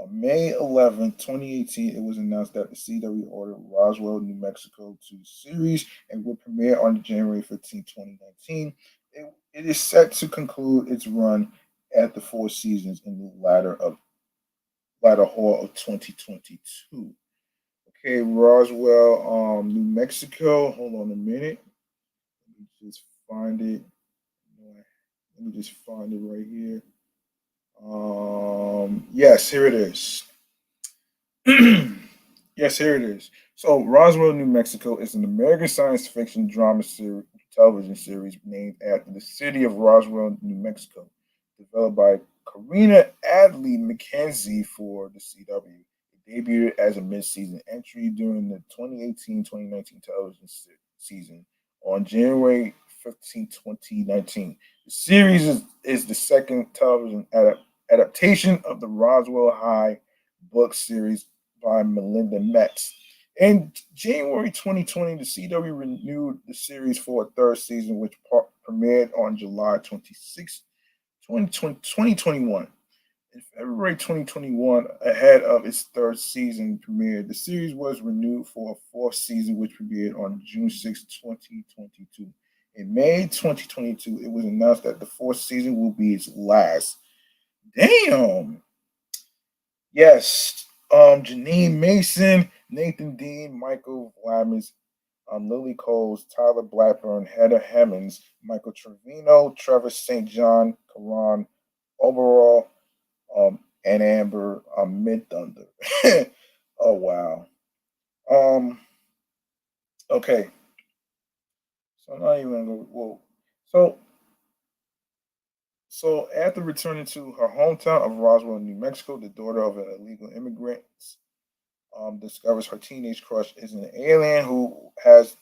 Speaker 1: On May 11, 2018, it was announced that the CW ordered Roswell, New Mexico to series and will premiere on January 15, 2019. It is set to conclude its run at the four seasons in the latter half of 2022. Okay, Roswell, New Mexico. Hold on a minute. Let me just find it. Let me just find it right here. Yes, here it is. Yes, here it is. So, Roswell, New Mexico is an American science fiction drama television series named after the city of Roswell, New Mexico, developed by Karina Adley McKenzie for the CW. It debuted as a mid-season entry during the 2018-2019 television season on January 15, 2019. The series is the second television adaptation of the Roswell High book series by Melinda Metz. In January 2020, the CW renewed the series for a third season, which premiered on July 26, 2021. In February 2021, ahead of its third season premiere, the series was renewed for a fourth season, which premiered on June 6, 2022. In May 2022, it was announced that the fourth season will be its last. Damn. Yes. Janine Mason, Nathan Dean, Michael Vlamis, Lily Coles, Tyler Blackburn, Heather Hemmings, Michael Trevino, Trevor St. John, Karan Overall, and Amber Mid Thunder. Oh wow. Um. Okay. So I'm not even gonna go. Well, so after returning to her hometown of Roswell, New Mexico, the daughter of an illegal immigrant discovers her teenage crush is an alien who has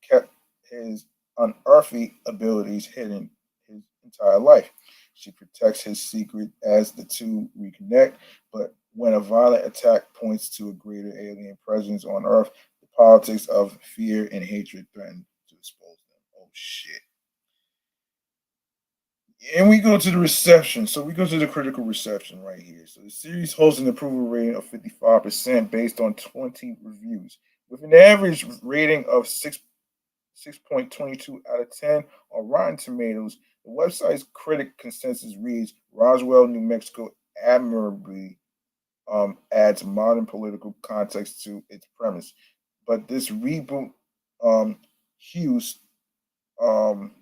Speaker 1: kept his unearthly abilities hidden his entire life. She protects his secret as the two reconnect, but when a violent attack points to a greater alien presence on Earth, the politics of fear and hatred threaten to expose them. Oh shit. And we go to the reception. So we go to the critical reception right here. So the series holds an approval rating of 55% based on 20 reviews, with an average rating of 6.22 out of 10 on Rotten Tomatoes. The website's critic consensus reads Roswell, New Mexico admirably adds modern political context to its premise. But this reboot hews um,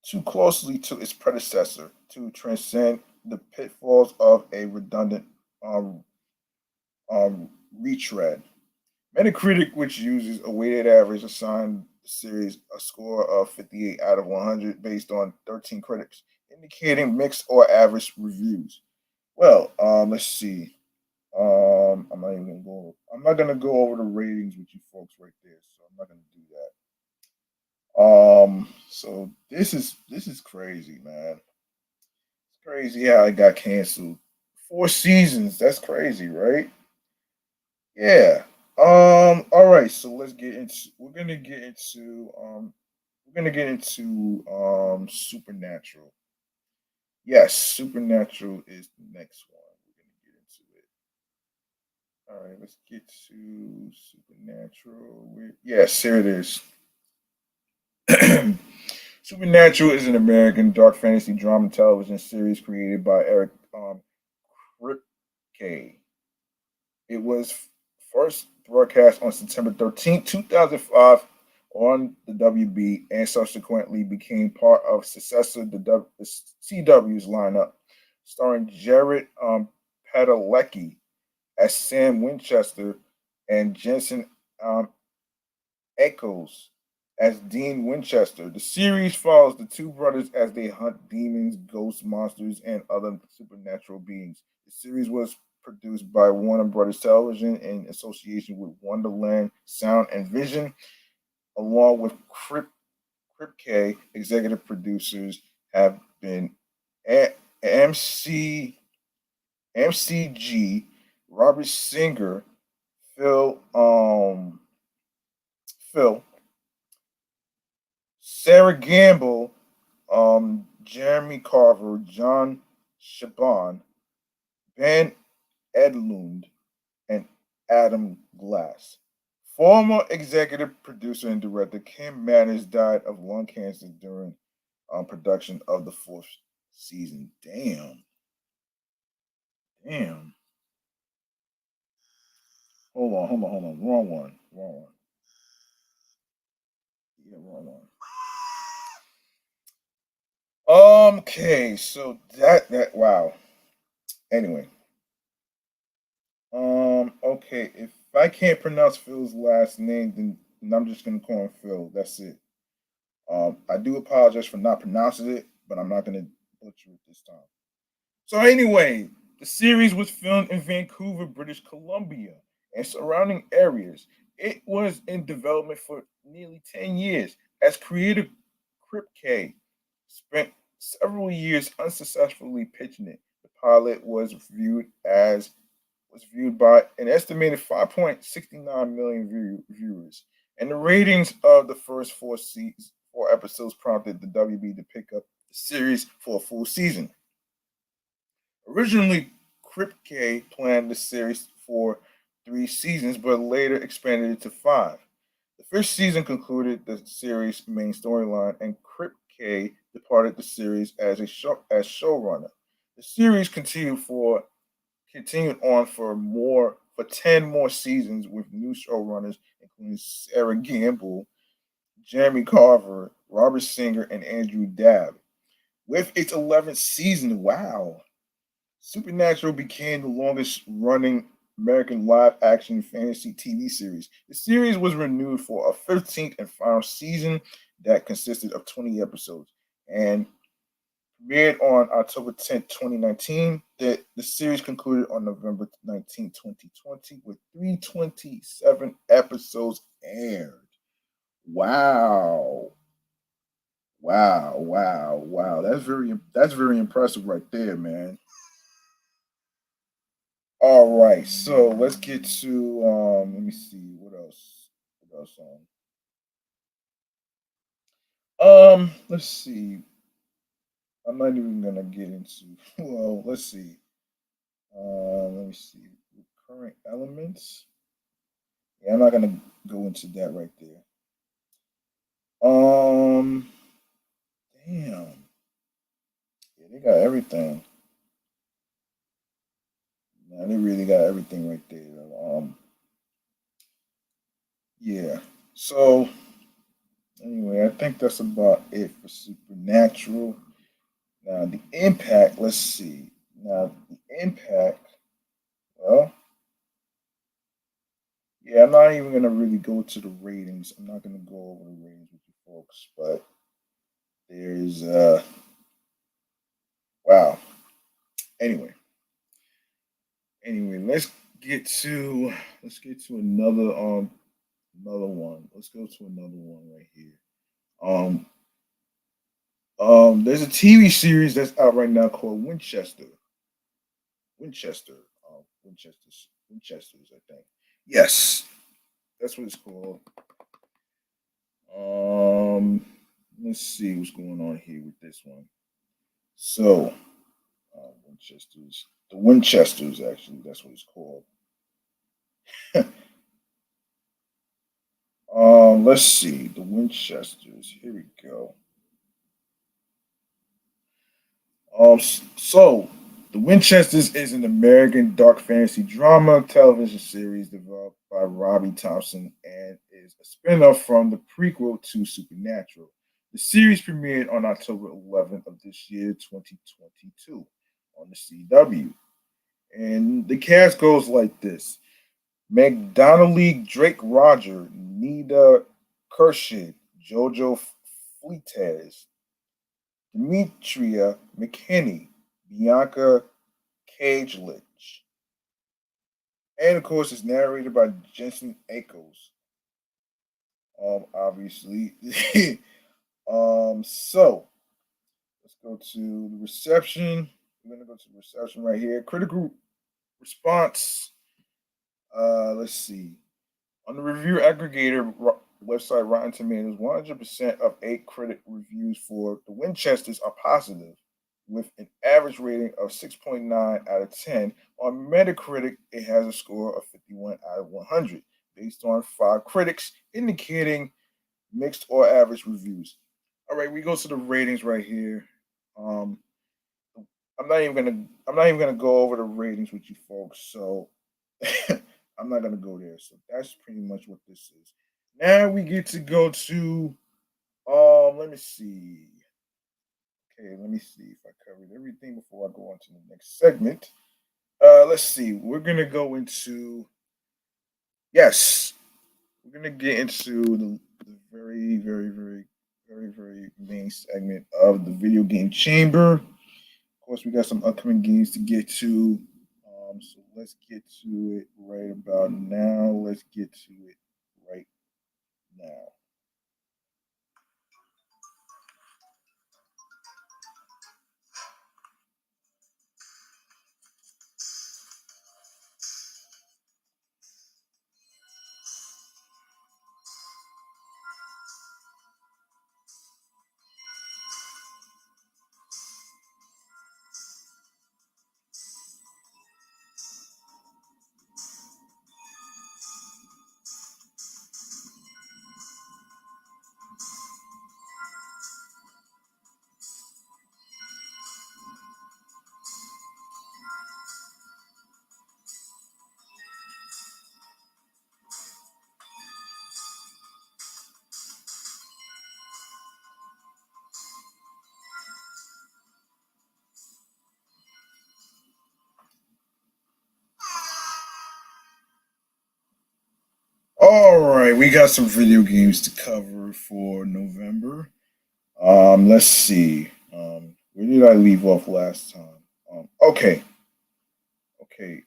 Speaker 1: too closely to its predecessor to transcend the pitfalls of a redundant um, retread. Metacritic, which uses a weighted average, assigned the series a score of 58 out of 100 based on 13 critics, indicating mixed or average reviews. Well, let's see. I'm not even gonna go. I'm not gonna go over the ratings with you folks right there, so I'm not gonna do that. So this is crazy, man. It's crazy how it got canceled. Four seasons. That's crazy, right? Yeah. All right. So let's get into. We're gonna get into Supernatural. Yes, Supernatural is the next one. We're gonna get into it. All right. Let's get to Supernatural. Yes, here it is. Supernatural is an American dark fantasy drama television series created by Eric Kripke. It was first broadcast on September 13th, 2005 on the WB and subsequently became part of successor the CW's lineup, starring Jared Padalecki as Sam Winchester and Jensen um, Ackles as Dean Winchester. The series follows the two brothers as they hunt demons, ghosts, monsters, and other supernatural beings. The series was produced by Warner Brothers Television in association with Wonderland Sound and Vision, along with Kripke. Executive producers have been MC MCG, Robert Singer, Phil Phil, Sarah Gamble, Jeremy Carver, John Shaban, Ben Edlund, and Adam Glass. Former executive producer and director Kim Manners died of lung cancer during production of the fourth season. Damn, damn. Hold on. Wrong one. Wrong one. Yeah, wrong one. Okay, so that wow. Anyway, okay. If I can't pronounce Phil's last name, then I'm just gonna call him Phil. That's it. I do apologize for not pronouncing it, but I'm not gonna butcher it this time. So anyway, the series was filmed in Vancouver, British Columbia, and surrounding areas. It was in development for nearly 10 years. As creator Kripke spent several years unsuccessfully pitching it. The pilot was viewed by an estimated 5.69 million viewers, and the ratings of the first four episodes prompted the WB to pick up the series for a full season. Originally, Kripke planned the series for 3 seasons, but later expanded it to five. The first season concluded the series' main storyline, and Kripke departed the series as showrunner. The series continued on for 10 more seasons with new showrunners including Sarah Gamble, Jeremy Carver, Robert Singer, and Andrew Dabb. With its 11th season, wow, Supernatural became the longest running American live action fantasy TV series. The series was renewed for a 15th and final season that consisted of 20 episodes and premiered on October 10th, 2019. The series concluded on November 19th, 2020, with 327 episodes aired. Wow. Wow. That's very impressive right there, man. All right, so let's get to let me see what else. What else let's see. I'm not even gonna get into well, let's see. Let me see. Current elements. Yeah, I'm not gonna go into that right there. Um damn. Yeah, they got everything. Man, they really got everything right there. Yeah. So anyway, I think that's about it for Supernatural. Now the impact, let's see. Now the impact, well, yeah, I'm not even gonna really go to the ratings. I'm not gonna go over the ratings with you folks, but there's wow. Anyway, anyway, let's get to another one. Let's go to another one right here. Um there's a TV series that's out right now called Winchester, Winchesters, I think. Yes, that's what it's called. Um, let's see what's going on here with this one. So, the Winchesters, actually, that's what it's called. Let's see, the Winchesters. Here we go. So the Winchesters is an American dark fantasy drama television series developed by Robbie Thompson and is a spin-off from the prequel to Supernatural. The series premiered on October 11th of this year, 2022, on the CW. And the cast goes like this: McDonnelly, Drake Roger, Nita Kershid, Jojo Fleetez, Demetria McKinney, Bianca Cagelich. And of course, it's narrated by Jensen Ackles. Obviously. So let's go to the reception. We're gonna go to the reception right here. Critical response. Let's see. On the review aggregator website Rotten Tomatoes, 100% of 8 critic reviews for The Winchesters are positive, with an average rating of 6.9 out of 10. On Metacritic, it has a score of 51 out of 100, based on 5 critics, indicating mixed or average reviews. All right, we go to the ratings right here. Um, I'm not even gonna go over the ratings with you folks. So I'm not gonna go there. So that's pretty much what this is. Now we get to go to let me see. Okay, let me see if I covered everything before I go on to the next segment. Let's see. We're gonna go into yes, we're gonna get into the very, very, very, very, very main segment of the video game chamber. Of course, we got some upcoming games to get to. So let's get to it right about now. Let's get to it right now. All right, we got some video games to cover for November. Let's see. Where did I leave off last time? Okay, okay.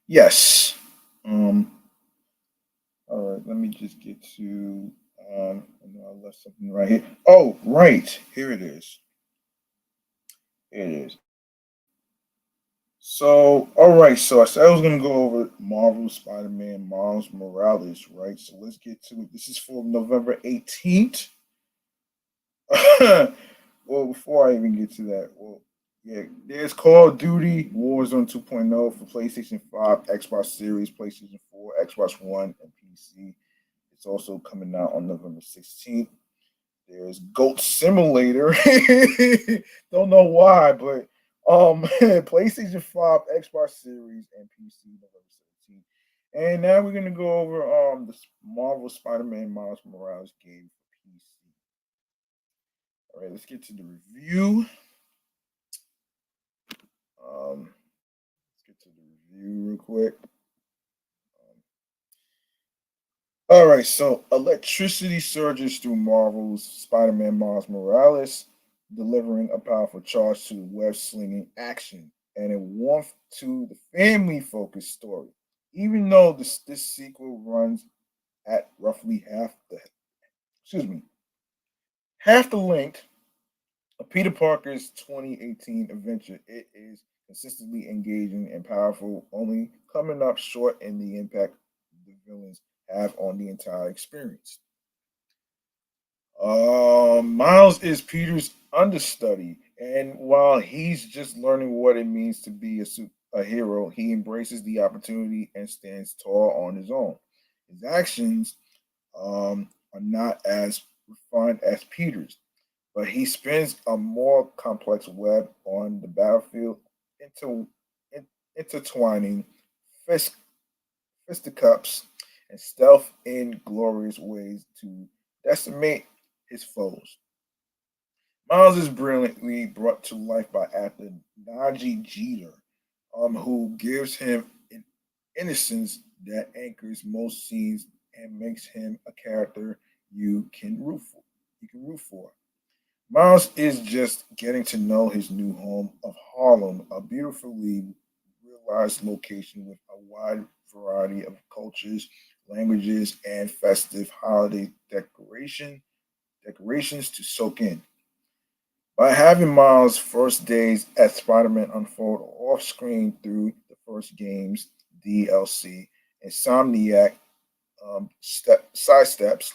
Speaker 1: Yes. Um, all right. Let me just get to. I know I left something right here. Oh, right. Here it is. Here it is. So, all right. So I said I was gonna go over Marvel Spider-Man Miles Morales, right? So let's get to it. This is for November 18th. Well, before I even get to that, well, yeah, there's Call of Duty Warzone 2.0 for PlayStation 5, Xbox Series, PlayStation 4, Xbox One, and PC. It's also coming out on November 16th. There's Goat Simulator. Don't know why, but PlayStation 5, Xbox Series, and PC November 17th. And now we're gonna go over the Marvel Spider-Man Miles Morales game for PC. All right, let's get to the review. Let's get to the review real quick. All right, so electricity surges through Marvel's Spider-Man Miles Morales, delivering a powerful charge to the web-slinging action and a warmth to the family-focused story. Even though this sequel runs at roughly excuse me, half the length of Peter Parker's 2018 adventure, it is consistently engaging and powerful, only coming up short in the impact the villains have on the entire experience. Miles is Peter's understudy, and while he's just learning what it means to be a hero, he embraces the opportunity and stands tall on his own. His actions are not as refined as Peter's, but he spins a more complex web on the battlefield, into, intertwining fist, fisticuffs and stealth in glorious ways to decimate his foes. Miles is brilliantly brought to life by actor Najee Jeter, who gives him an innocence that anchors most scenes and makes him a character you can root for. You can root for. Miles is just getting to know his new home of Harlem, a beautifully realized location with a wide variety of cultures, languages, and festive holiday decorations to soak in. By having Miles' first days at Spider-Man unfold off-screen through the first game's DLC, Insomniac sidesteps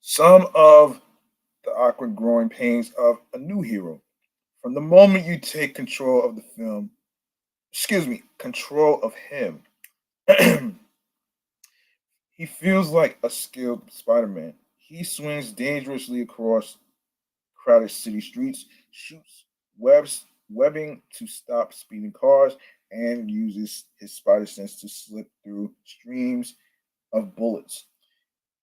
Speaker 1: some of the awkward growing pains of a new hero. From the moment you take control of the film, control of him, he feels like a skilled Spider-Man. He swings dangerously across crowded city streets, shoots webbing to stop speeding cars, and uses his spider sense to slip through streams of bullets.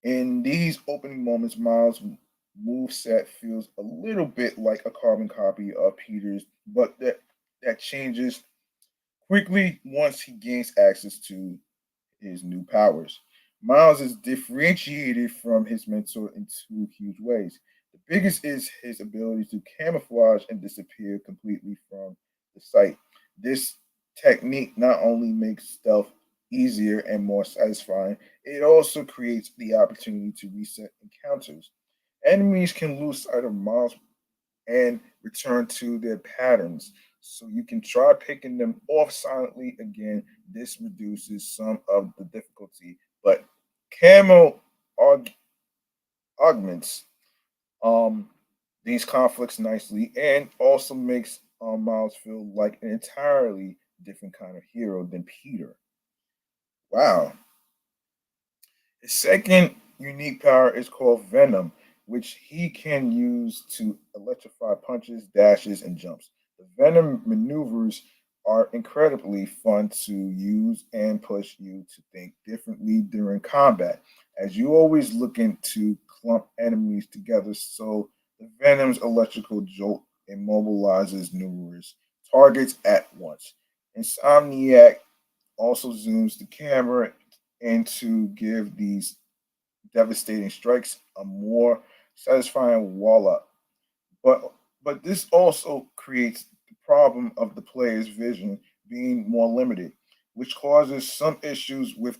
Speaker 1: In these opening moments, Miles' move set feels a little bit like a carbon copy of Peter's, but that changes quickly once he gains access to his new powers. Miles is differentiated from his mentor in two huge ways. The biggest is his ability to camouflage and disappear completely from the sight. This technique not only makes stealth easier and more satisfying, it also creates the opportunity to reset encounters. Enemies can lose sight of Miles and return to their patterns. So you can try picking them off silently again. This reduces some of the difficulty, but camo aug- augments um, these conflicts nicely and also makes Miles feel like an entirely different kind of hero than Peter. Wow. His second unique power is called Venom, which he can use to electrify punches, dashes, and jumps. The Venom maneuvers are incredibly fun to use and push you to think differently during combat, as you always looking to clump enemies together. So the Venom's electrical jolt immobilizes numerous targets at once. Insomniac also zooms the camera and to give these devastating strikes a more satisfying wall up. But this also creates the problem of the player's vision being more limited, which causes some issues with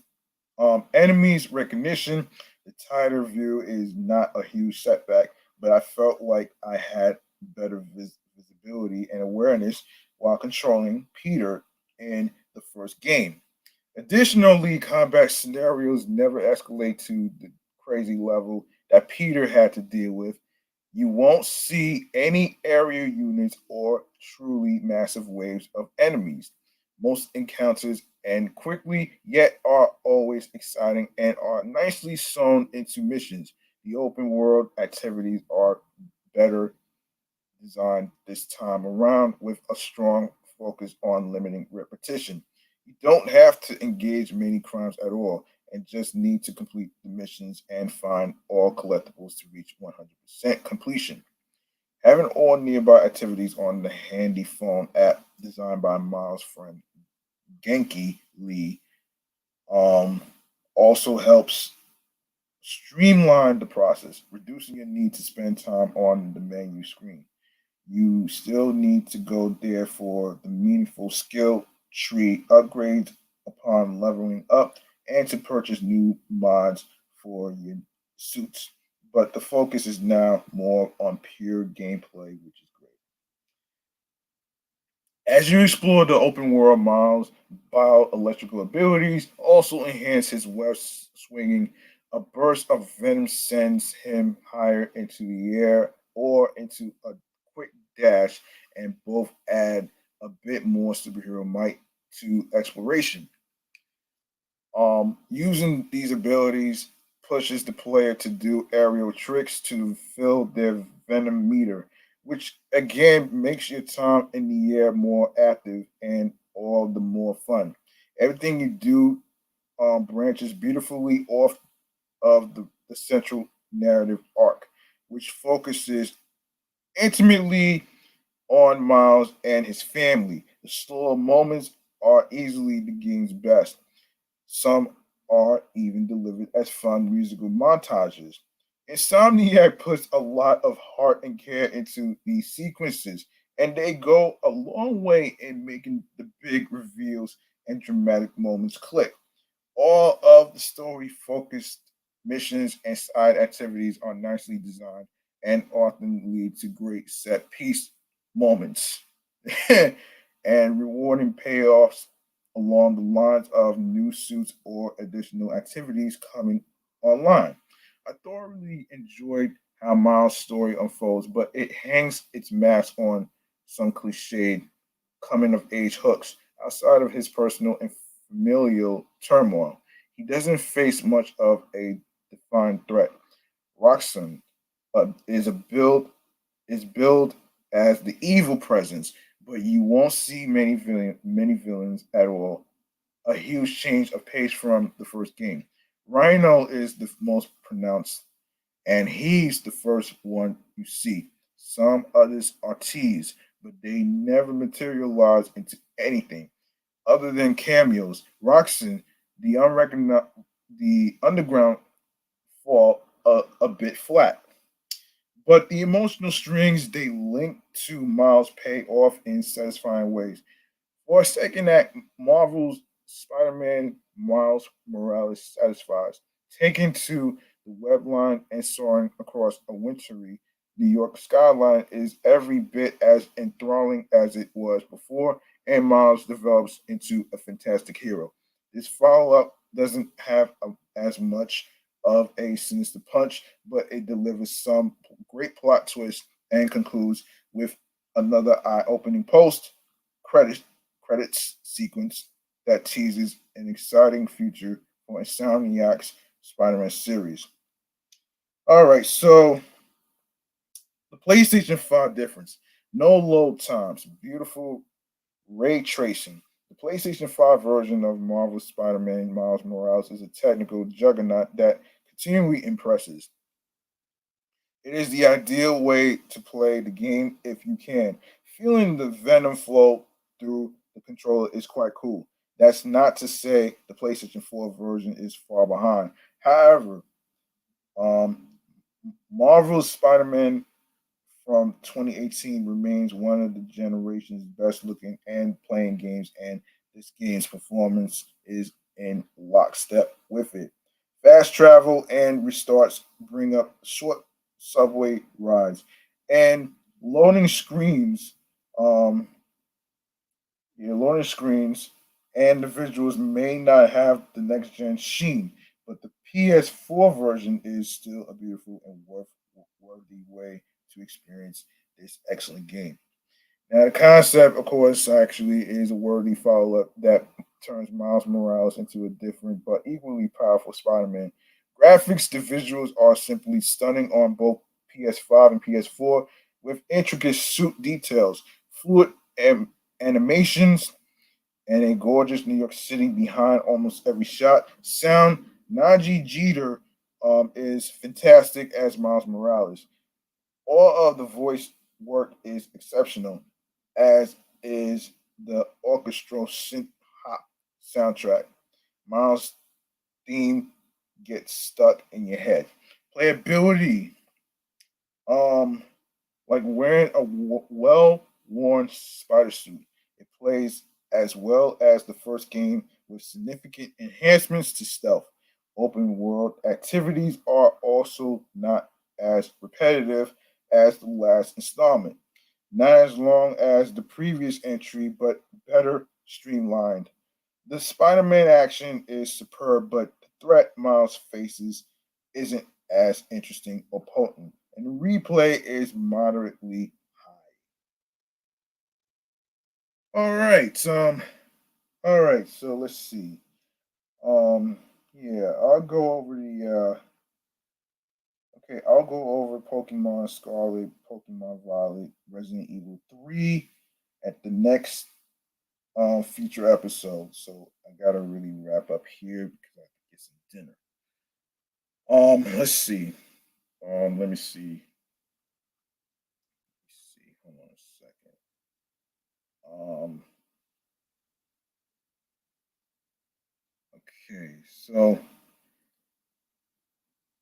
Speaker 1: enemies recognition. The tighter view is not a huge setback, but I felt like I had better visibility and awareness while controlling Peter in the first game. Additionally, combat scenarios never escalate to the crazy level that Peter had to deal with. You won't see any area units or truly massive waves of enemies. Most encounters end quickly, yet are always exciting and are nicely sewn into missions. The open world activities are better design this time around with a strong focus on limiting repetition. You don't have to engage many crimes at all and just need to complete the missions and find all collectibles to reach 100% completion. Having all nearby activities on the handy phone app designed by Miles' friend Genki Lee um, also helps streamline the process, reducing your need to spend time on the menu screen. You still need to go there for the meaningful skill tree upgrades upon leveling up and to purchase new mods for your suits. But the focus is now more on pure gameplay, which is great. As you explore the open world, Miles' bioelectrical abilities also enhance his web swinging. A burst of venom sends him higher into the air or into a quick dash, and both add a bit more superhero might to exploration. Using these abilities pushes the player to do aerial tricks to fill their Venom meter, which again makes your time in the air more active and all the more fun. Everything you do branches beautifully off of the central narrative arc, which focuses intimately on Miles and his family. The slower moments are easily the game's best. Some are even delivered as fun musical montages. Insomniac puts a lot of heart and care into these sequences, and they go a long way in making the big reveals and dramatic moments click. All of the story focused missions and side activities are nicely designed and often lead to great set piece moments and rewarding payoffs along the lines of new suits or additional activities coming online. I thoroughly enjoyed how Miles' story unfolds, but it hangs its mask on some cliched coming of age hooks outside of his personal and familial turmoil. He doesn't face much of a defined threat. Roxanne is billed as the evil presence, but you won't see many villains at all. A huge change of pace from the first game. Rhino is the most pronounced, and he's the first one you see. Some others are teased, but they never materialize into anything other than cameos. Roxanne, the unrecognized, the underground fall a bit flat, but the emotional strings they link to Miles pay off in satisfying ways. For a second act, Marvel's Spider-Man Miles Morales satisfies, taken to the web line and soaring across a wintry New York skyline is every bit as enthralling as it was before, and Miles develops into a fantastic hero. This follow-up doesn't have as much of a sinister punch, but it delivers some great plot twists and concludes with another eye-opening post credit credits sequence that teases an exciting future for Insomniac's Spider-Man series. All right, so the PlayStation 5 difference. No load times, beautiful ray tracing. The PlayStation 5 version of Marvel's Spider-Man Miles Morales is a technical juggernaut that continually impresses. It is the ideal way to play the game if you can. Feeling the venom flow through the controller is quite cool. That's not to say the PlayStation 4 version is far behind. However, um, Marvel's Spider-Man from 2018 remains one of the generation's best looking and playing games, and this game's performance is in lockstep with it. Fast travel and restarts bring up short subway rides and loading screens. Um, loading screens and the visuals may not have the next gen sheen, but the PS4 version is still a beautiful and worthy way to experience this excellent game. Now, the concept, of course, actually is a worthy follow up that turns Miles Morales into a different but equally powerful Spider Man. Graphics, the visuals are simply stunning on both PS5 and PS4 with intricate suit details, fluid animations, and a gorgeous New York City behind almost every shot. Sound, Najee Jeter is fantastic as Miles Morales. All of the voice work is exceptional, as is the orchestral synth hop soundtrack. Miles' theme gets stuck in your head. Playability, um, like wearing a well-worn spider suit. It plays as well as the first game with significant enhancements to stealth. Open world activities are also not as repetitive as the last installment. Not as long as the previous entry, but better streamlined. The Spider Man action is superb, but the threat Miles faces isn't as interesting or potent, and the replay is moderately high. All right, all right. So let's see. Yeah, I'll go over the. Okay, I'll go over Pokemon Scarlet, Pokemon Violet, Resident Evil 3 at the next feature episode. So I gotta really wrap up here because I have to get some dinner. Let's see. Let me see. Let's see. Hold on a second. Okay, so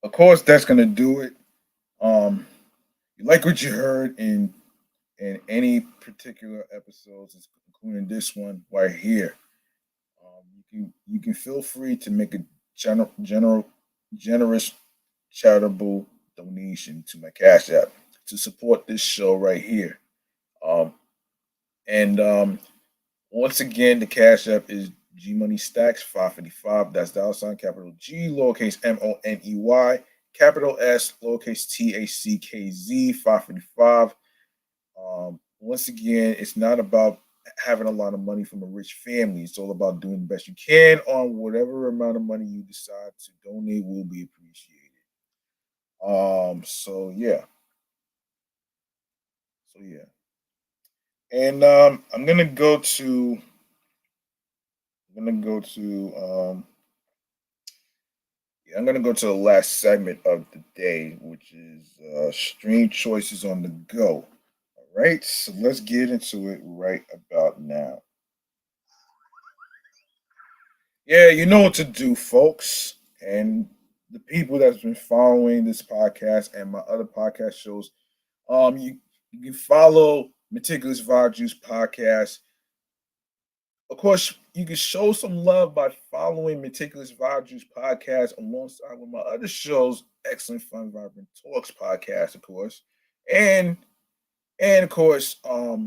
Speaker 1: of course that's gonna do it. Um, you like what you heard in any particular episodes, including this one right here. You can feel free to make a generous charitable donation to my Cash App to support this show right here. Um, and once again, the Cash App is G Money Stacks 555. That's dollar sign capital G lowercase MONEY capital S lowercase TACKZ 555. Once again, it's not about having a lot of money from a rich family. It's all about doing the best you can on whatever amount of money you decide to donate will be appreciated. So yeah. So yeah. And I'm gonna go to yeah, I'm gonna go to the last segment of the day, which is stream choices on the go. All right, so let's get into it right about now. Yeah, you know what to do, folks. And the people that's been following this podcast and my other podcast shows, you can follow Meticulous Vibe Juice podcast. Of course, you can show some love by following Meticulous Vibe Juice podcast alongside with my other shows, Excellent Fun Vibrant Talks podcast, of course, and and of course, my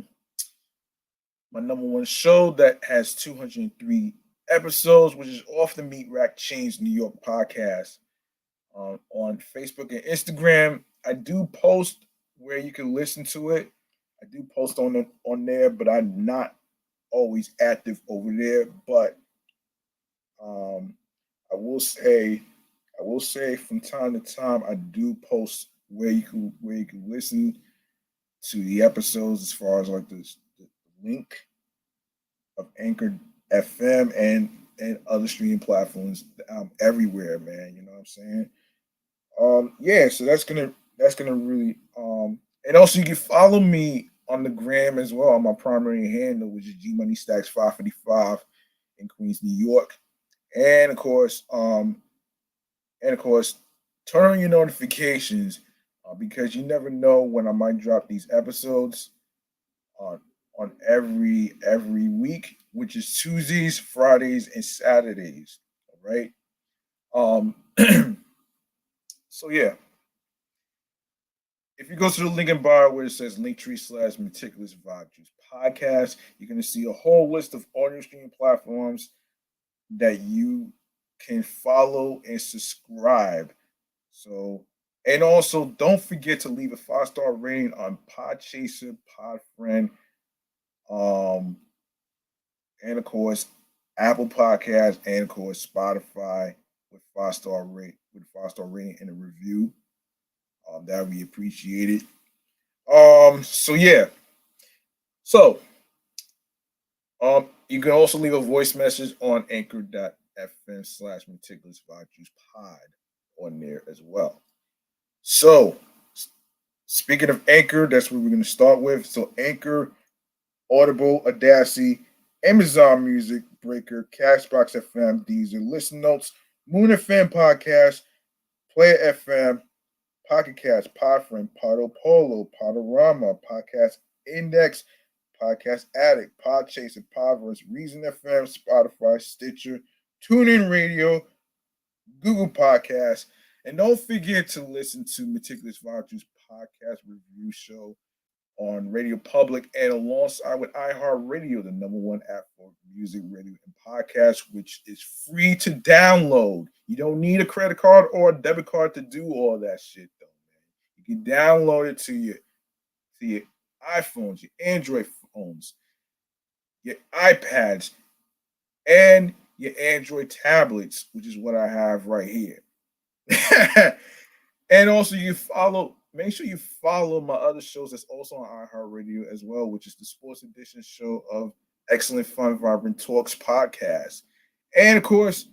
Speaker 1: number one show that has 203 episodes, which is Off the Meat Rack Chains New York podcast. On Facebook and Instagram, I do post where you can listen to it. I do post on there, but I'm not always active over there. But um, I will say, I will say from time to time, I do post where you can listen to the episodes as far as like the link of Anchor FM and other streaming platforms everywhere, man. You know what I'm saying? Yeah, so that's gonna really and also you can follow me on the gram as well on my primary handle, which is G Money Stacks 555 in Queens, New York. And of course, and of course, turn on your notifications because you never know when I might drop these episodes on every week, which is Tuesdays, Fridays, and Saturdays. All right. Um, so yeah, if you go to the link in bio where it says Linktree / Meticulous Vibe Juice Podcast, you're going to see a whole list of audio streaming platforms that you can follow and subscribe. So, and also don't forget to leave a 5-star rating on Podchaser, Podfriend, um, and of course Apple Podcasts, and of course Spotify with 5-star rating and a review. That would be appreciated. So yeah. So you can also leave a voice message on anchor.fm/meticulous juice pod on there as well. So speaking of Anchor, that's what we're gonna start with. So Anchor, Audible, Audacity, Amazon Music, Breaker, Cashbox FM, Deezer, Listen Notes, Moon FM Podcast, Player FM, Pocket Cast, Podfriend, Podo Polo, Podorama, Podcast Index, Podcast Addict, Podchaser, Podverse, Reason FM, Spotify, Stitcher, TuneIn Radio, Google Podcasts, and don't forget to listen to Meticulous Vibe podcast review show on Radio Public and alongside with iHeartRadio, the number one app for music, radio, and podcasts, which is free to download. You don't need a credit card or a debit card to do all that shit, though, man. You can download it to your iPhones, your Android phones, your iPads, and your Android tablets, which is what I have right here. And also, make sure you follow my other shows that's also on iHeartRadio as well, which is the Sports Edition show of Excellent Fun Vibrant Talks podcast. And of course,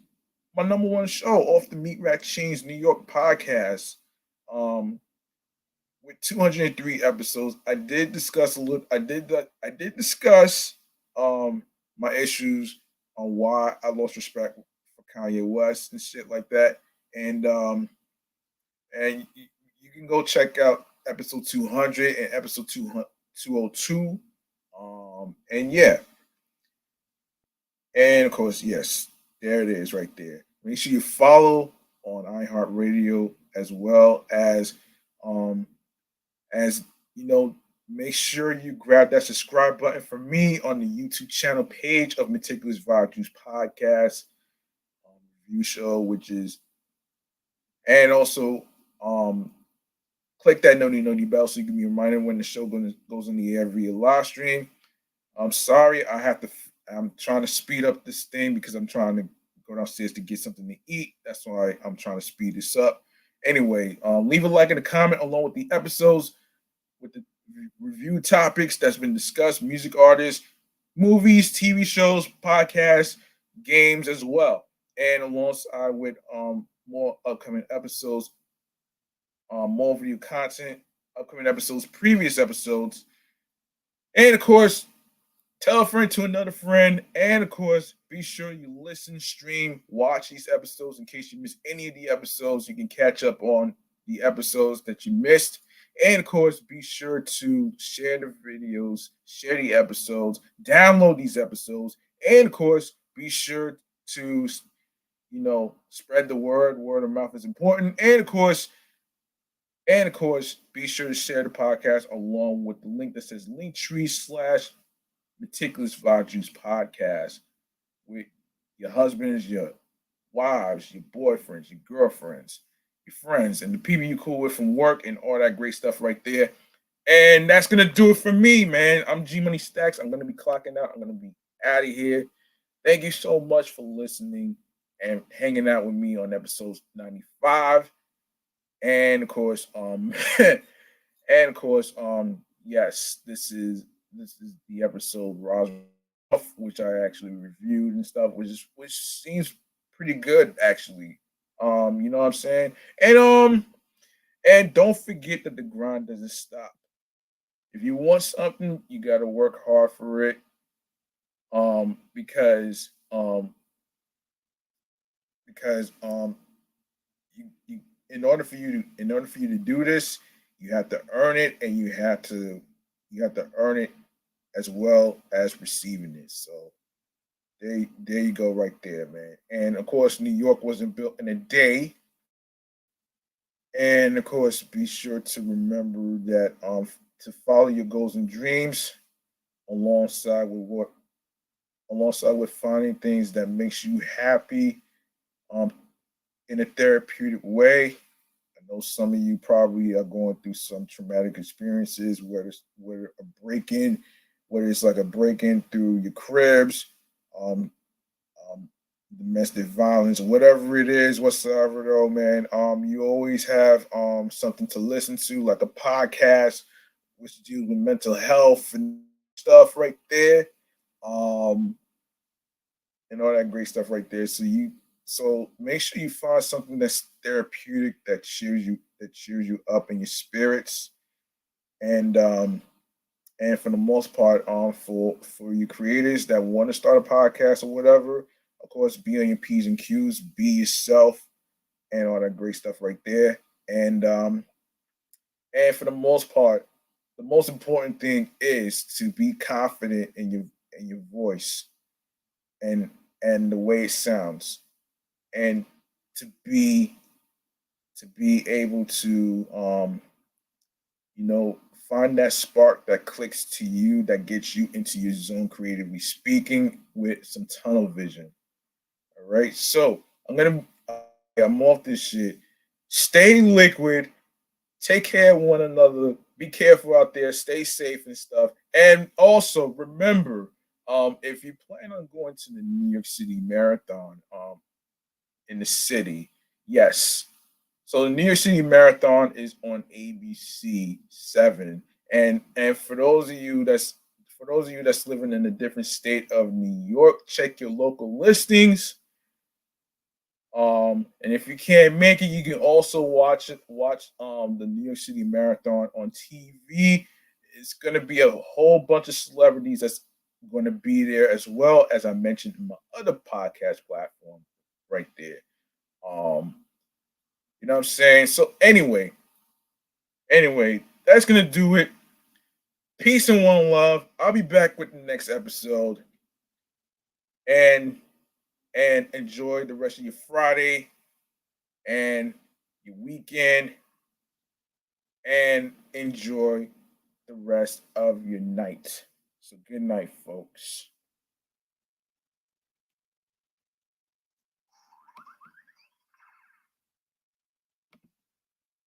Speaker 1: my number one show, Off the Meat Rack Chains New York podcast. Um, with 203 episodes, I did discuss a little. I did discuss my issues on why I lost respect for Kanye West and shit like that. And you can go check out episode 200 and episode 202. And yeah, and of course, yes, there it is right there. Make sure you follow on iHeartRadio as well um as you know, make sure you grab that subscribe button for me on the YouTube channel page of Meticulous Vibe Juice Podcast review show, which is and also um click that noti bell so you can be reminded when the show goes in the air via live stream. I'm sorry, I'm trying to speed up this thing because I'm trying to go downstairs to get something to eat. That's why I'm trying to speed this up. Anyway, leave a like and a comment along with the episodes, with the review topics that's been discussed, music artists, movies, TV shows, podcasts, games as well, and alongside with more upcoming episodes, more video content, upcoming episodes, previous episodes, and of course, tell a friend to another friend, and of course, be sure you listen, stream, watch these episodes in case you miss any of the episodes. You can catch up on the episodes that you missed. And of course, be sure to share the videos, share the episodes, download these episodes, and of course, be sure to spread the word. Word of mouth is important. And of course, be sure to share the podcast along with the link that says Linktree/ Meticulous Vibe Juice podcast with your husbands, your wives, your boyfriends, your girlfriends, your friends, and the people you cool with from work and all that great stuff right there. And that's gonna do it for me, man. I'm G Money Stacks. I'm gonna be clocking out. I'm gonna be out of here. Thank you so much for listening and hanging out with me on episode 95. And of course, yes, this is the episode Roswell, which I actually reviewed and stuff, which seems pretty good actually. You know what I'm saying? And don't forget that the grind doesn't stop. If you want something, you gotta work hard for it. Because because you in order for you to do this, you have to earn it, and you have to earn it as well as receiving it. So there you go, right there, man. And of course, New York wasn't built in a day. And of course, be sure to remember that to follow your goals and dreams alongside with what alongside with finding things that makes you happy um in a therapeutic way. I know some of you probably are going through some traumatic experiences, whether a break in, whether it's like a break in through your cribs, um, um, domestic violence, whatever it is, whatsoever though, man. You always have something to listen to, like a podcast, which deals with mental health and stuff right there. Um, and all that great stuff right there. So make sure you find something that's therapeutic that cheers you up in your spirits. And for the most part, for you creators that want to start a podcast or whatever, of course, be on your P's and Q's, be yourself, and all that great stuff right there. And for the most part, the most important thing is to be confident in your voice and and the way it sounds, and to be to be able to find that spark that clicks to you, that gets you into your zone creatively speaking with some tunnel vision. All right, so I'm off this shit. Stay liquid, take care of one another, be careful out there, stay safe and stuff. And also remember, if you plan on going to the New York City Marathon in the city, yes, So the New York City Marathon is on ABC 7, and for those of you that's living in a different state of New York, check your local listings. And if you can't make it, you can also watch the New York City Marathon on TV. It's gonna be a whole bunch of celebrities that's gonna be there, as well as I mentioned in my other podcast platform right there. Um, you know what I'm saying? So anyway, that's gonna do it. Peace and one love. I'll be back with the next episode. And enjoy the rest of your Friday and your weekend, and enjoy the rest of your night. So good night, folks.